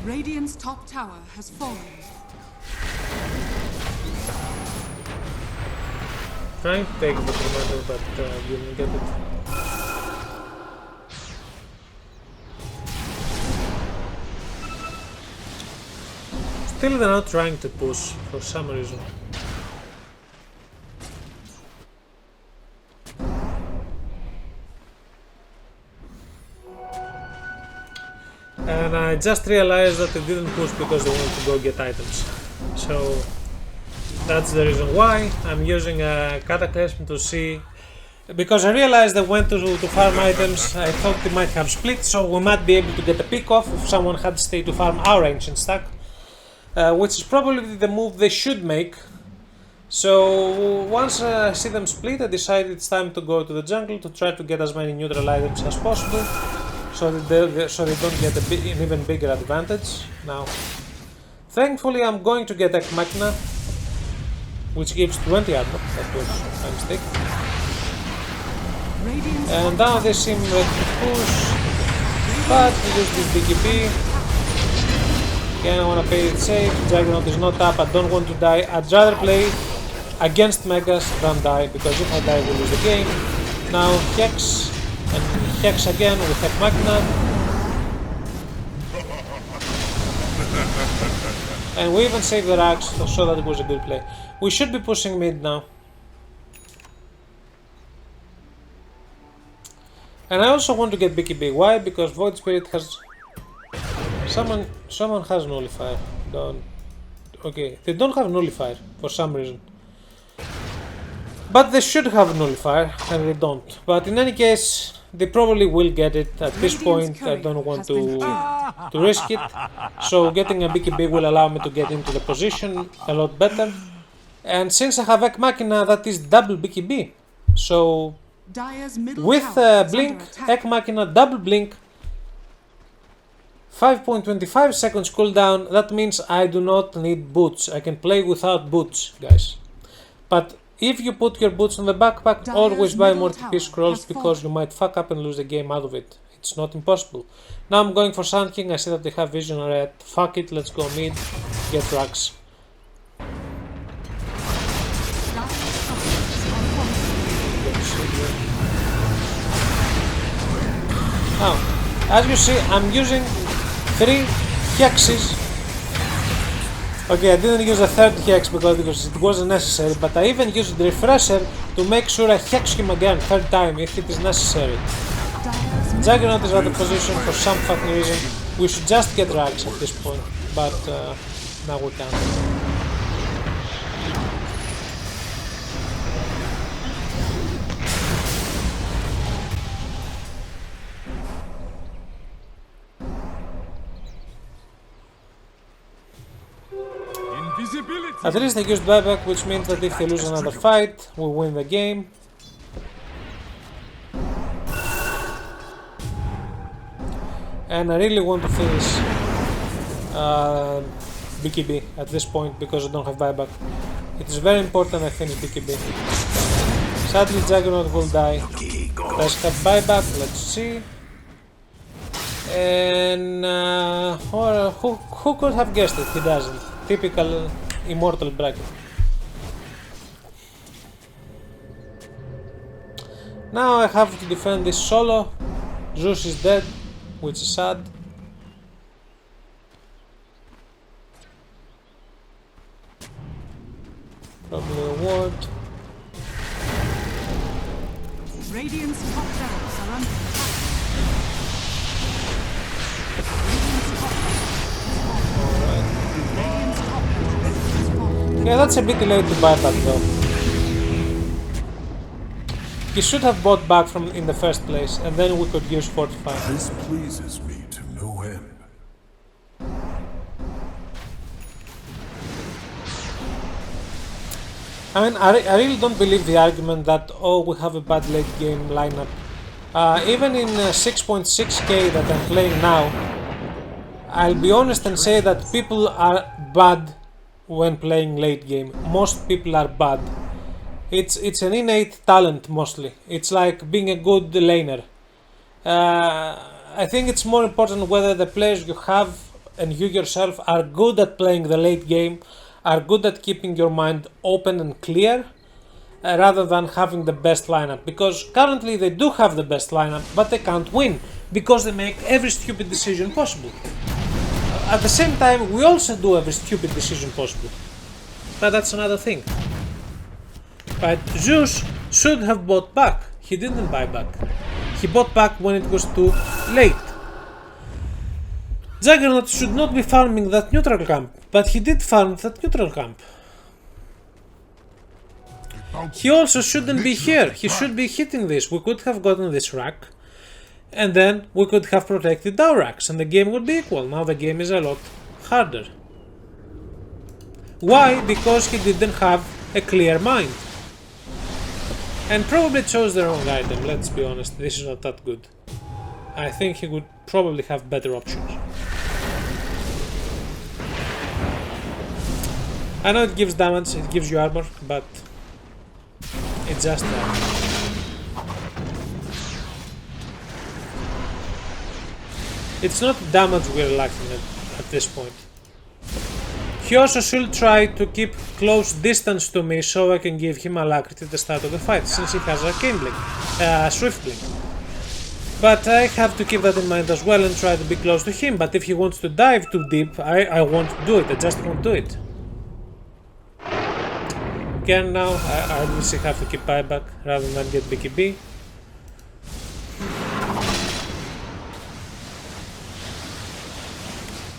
Speaker 2: Radiant's top tower has fallen.
Speaker 1: Trying to take the tomato, but didn't get it. Still, they're not trying to push for some reason. And I just realized that they didn't push because they wanted to go get items. So that's the reason why I'm using a Cataclysm to see, because I realized they went to farm items. I thought they might have split, so we might be able to get a pick off if someone had stayed to farm our ancient stack, which is probably the move they should make. So once I see them split, I decided it's time to go to the jungle to try to get as many neutral items as possible, so they don't get an even bigger advantage. Now, thankfully, I'm going to get Ek Machina, which gives 20 armor. That was a mistake. And now they seem ready to push, but we use this BKB. Again, I want to play it safe. Juggernaut is not up. I don't want to die. I'd rather play against Megas than die, because if I die, we lose the game. Now Hex, and Hex again with Ek Machina. And we even saved the Rax, so that it was a good play. We should be pushing mid now. And I also want to get BKB. Why? Because Void Spirit has... Someone has Nullifier. Don't... Okay, they don't have Nullifier for some reason. But they should have Nullifier, and they don't. But in any case, they probably will get it. At this point, I don't want to risk it. So getting a BKB will allow me to get into the position a lot better. And since I have Ek Machina, that is double BKB. So with Blink, Ek Machina, double Blink, 5.25 seconds cooldown, that means I do not need boots. I can play without boots, guys. But if you put your boots on the backpack, always buy more TP scrolls because you might fuck up and lose the game out of it. It's not impossible. Now I'm going for Sand King. I see that they have Vision Red. Fuck it, let's go mid, get racks. Now, as you see, I'm using 3 hexes. Okay, I didn't use a third hex because it wasn't necessary, but I even used the refresher to make sure I hex him again, third time, if it is necessary. Juggernaut is out of position for some fucking reason. We should just get rags at this point, but now we can't. At least they used buyback, which means that if they lose another fight, we win the game. And I really want to finish BKB at this point because I don't have buyback. It is very important I finish BKB. Sadly, Juggernaut will die. Let's have buyback, let's see. And who could have guessed it? He doesn't. Typical immortal bracket. Now I have to defend this solo. Zeus is dead, which is sad. Probably a ward.
Speaker 2: Radiant's top barracks are under attack.
Speaker 1: Yeah, that's a bit late to buy back though. He should have bought back from in the first place, and then we could use Fortify.
Speaker 3: This pleases me to no end.
Speaker 1: I mean, I really don't believe the argument that, oh, we have a bad late game lineup. Even in 6.6k that I'm playing now, I'll be honest and say that people are bad when playing late game. Most people are bad. It's an innate talent mostly. It's like being a good laner. I think it's more important whether the players you have and you yourself are good at playing the late game, are good at keeping your mind open and clear, rather than having the best lineup. Because currently they do have the best lineup, but they can't win because they make every stupid decision possible. At the same time, we also do every stupid decision possible. But that's another thing. But Zeus should have bought back. He didn't buy back. He bought back when it was too late. Juggernaut should not be farming that neutral camp, but he did farm that neutral camp. He also shouldn't be here. He should be hitting this. We could have gotten this rack, and then we could have protected our racks, and the game would be equal. Now the game is a lot harder. Why? Because he didn't have a clear mind. And probably chose the wrong item, let's be honest. This is not that good. I think he would probably have better options. I know it gives damage, it gives you armor, but it's just that. It's not damage we're lacking at this point. He also should try to keep close distance to me so I can give him alacrity at the start of the fight, since he has Arcane Blink, Swift Blink. But I have to keep that in mind as well and try to be close to him. But if he wants to dive too deep, I won't do it, I just won't do it. Again now, I obviously have to keep buyback rather than get BKB.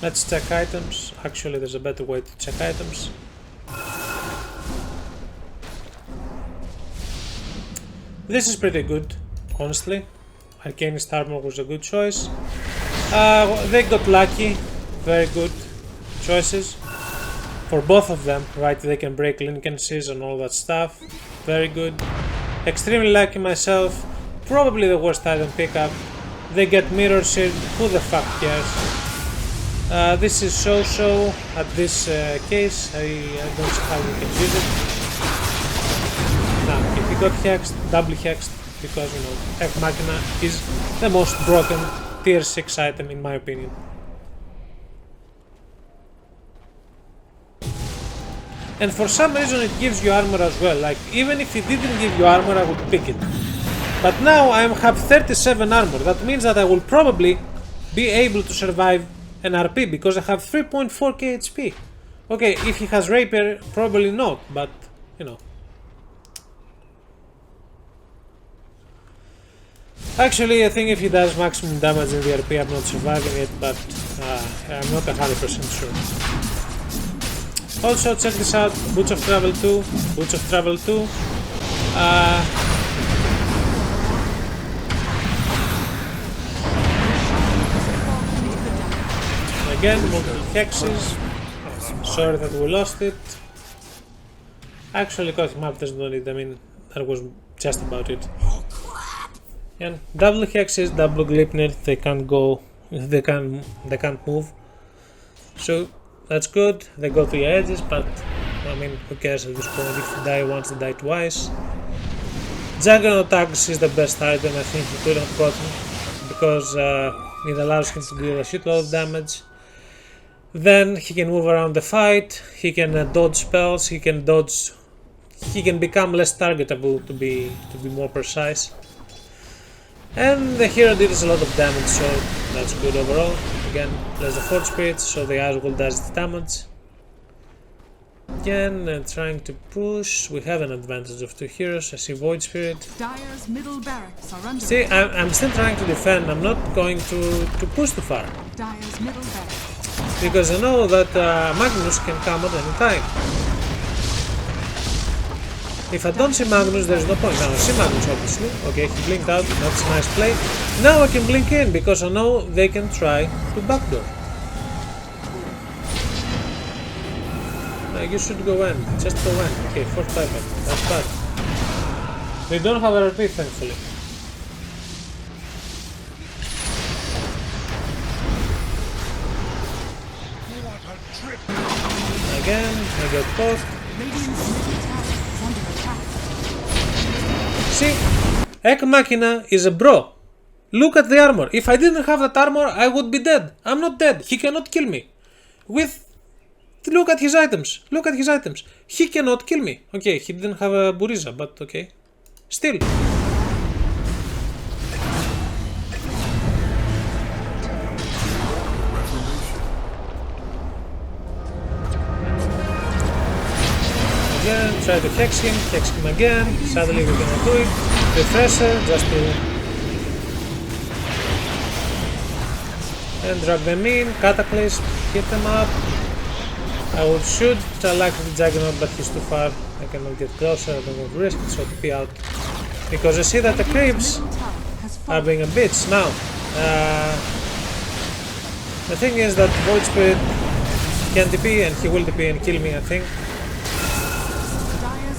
Speaker 1: Let's check items. Actually, there's a better way to check items. This is pretty good, honestly. Arcanist armor was a good choice. They got lucky. Very good choices. For both of them, right? They can break linkencies and all that stuff. Very good. Extremely lucky myself. Probably the worst item pickup. They get mirror shield. Who the fuck cares? This is so at this case. I don't see how you can use it. Now, if you got hexed, double hexed, because you know, Ex Machina is the most broken tier 6 item in my opinion. And for some reason it gives you armor as well, like even if it didn't give you armor I would pick it. But now I have 37 armor, that means that I will probably be able to survive an RP because I have 3.4k HP. Okay, if he has rapier, probably not, but you know. Actually, I think if he does maximum damage in the RP, I'm not surviving it, but I'm not 100% sure. Also, check this out, Boots of Travel 2, Boots of Travel 2. Again, multiple hexes. Sorry that we lost it. Actually, cause map doesn't need it, I mean, that was just about it. And double hexes, double Glipnir, they can't go, they can't move. So that's good, they go to your edges, but I mean, who cares at this point? If you die once, they die twice. Juggernaut Axe is the best item I think he could have gotten, because it allows him to deal a shitload of damage. Then he can move around the fight, he can dodge spells, he can become less targetable to be more precise. And the hero deals a lot of damage, so that's good overall. Again, there's the Forge Spirit, so the Aswell does the damage. Again, trying to push. We have an advantage of 2 heroes. I see Void Spirit.
Speaker 2: Dire's middle barracks are under
Speaker 1: See, I'm still trying to defend. I'm not going to push too far.
Speaker 2: Dire's middle barracks.
Speaker 1: Because I know that Magnus can come at any time. If I don't see Magnus, there's no point. Now I see Magnus, obviously. Okay, he blinked out. That's a nice play. Now I can blink in because I know they can try to backdoor. You should go in. Just go in. Okay, 4th buyback. That's bad. They don't have a RP, thankfully. Again, I got both. See, Ex Machina is a bro. Look at the armor. If I didn't have that armor, I would be dead. I'm not dead. He cannot kill me. Look at his items. Look at his items. He cannot kill me. Okay, he didn't have a Buriza, but okay. Still. Again, try to hex him again. Sadly, we cannot do it. Refresher, just to. And drag them in. Cataclysm, hit them up. I would shoot like the Juggernaut, but he's too far. I cannot get closer, I don't want to risk it, so TP out. Because I see that the creeps are being a bitch. Now, the thing is that Void Spirit can TP and he will TP and kill me, I think.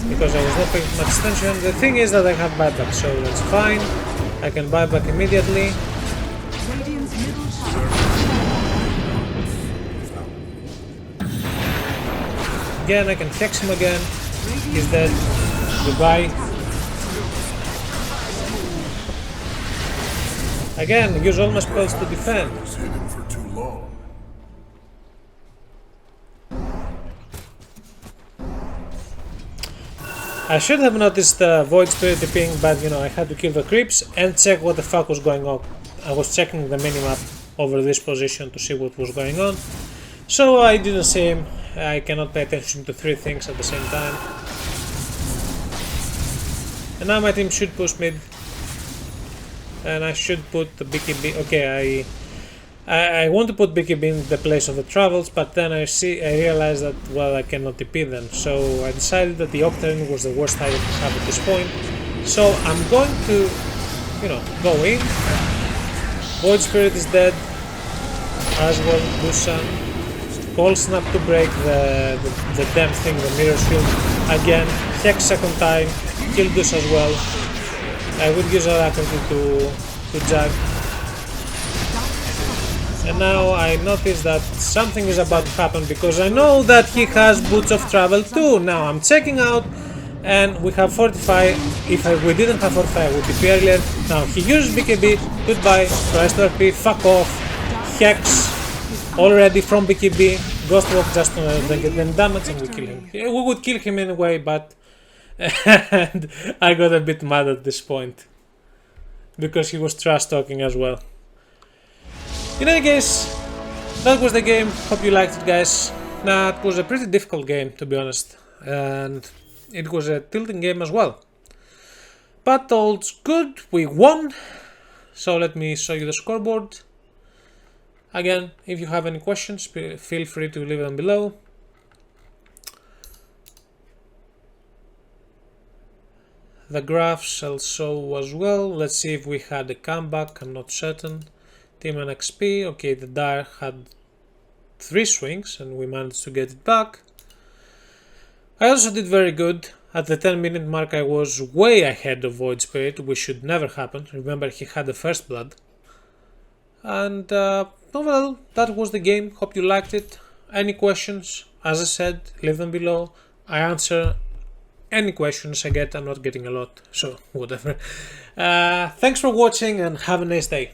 Speaker 1: Because I was not paying much attention. The thing is that I have buyback, so that's fine. I can buyback immediately. Again, I can hex him again. He's dead. Goodbye. Again, use all my spells to defend. I should have noticed Void Spirit TPing, but you know, I had to kill the creeps and check what the fuck was going on. I was checking the minimap over this position to see what was going on. So I didn't see him. I cannot pay attention to 3 things at the same time. And now my team should push mid. And I should put the BKB. Okay, I want to put BKB in the place of the travels, but then I realized that, well, I cannot TP them, so I decided that the Octarine was the worst item to have at this point. So I'm going to, you know, go in. Void Spirit is dead, as well Dusa. Cold Snap to break the damn thing, the Mirror Shield. Again, Hex second time, kill Dusa as well. I would use Oracle to jag. And now I notice that something is about to happen because I know that he has Boots of Travel too. Now I'm checking out and we have Fortify. If we didn't have Fortify, I would TP earlier. Now he uses BKB, goodbye, tries to RP, fuck off, Hex already from BKB, Ghost Walk just to get them damage and we kill him. We would kill him anyway, but and I got a bit mad at this point because he was trash talking as well. In any case, that was the game. Hope you liked it, guys. Now, it was a pretty difficult game, to be honest, and it was a tilting game as well. But all's good, we won. So let me show you the scoreboard. Again, if you have any questions, feel free to leave them below. The graphs I'll show as well. Let's see if we had a comeback, I'm not certain. Team and XP, okay, the Dire had 3 swings and we managed to get it back. I also did very good. At the 10-minute mark I was way ahead of Void Spirit, which should never happen. Remember, he had the first blood. And overall, that was the game. Hope you liked it. Any questions, as I said, leave them below. I answer any questions I get. I'm not getting a lot, so whatever. Thanks for watching and have a nice day.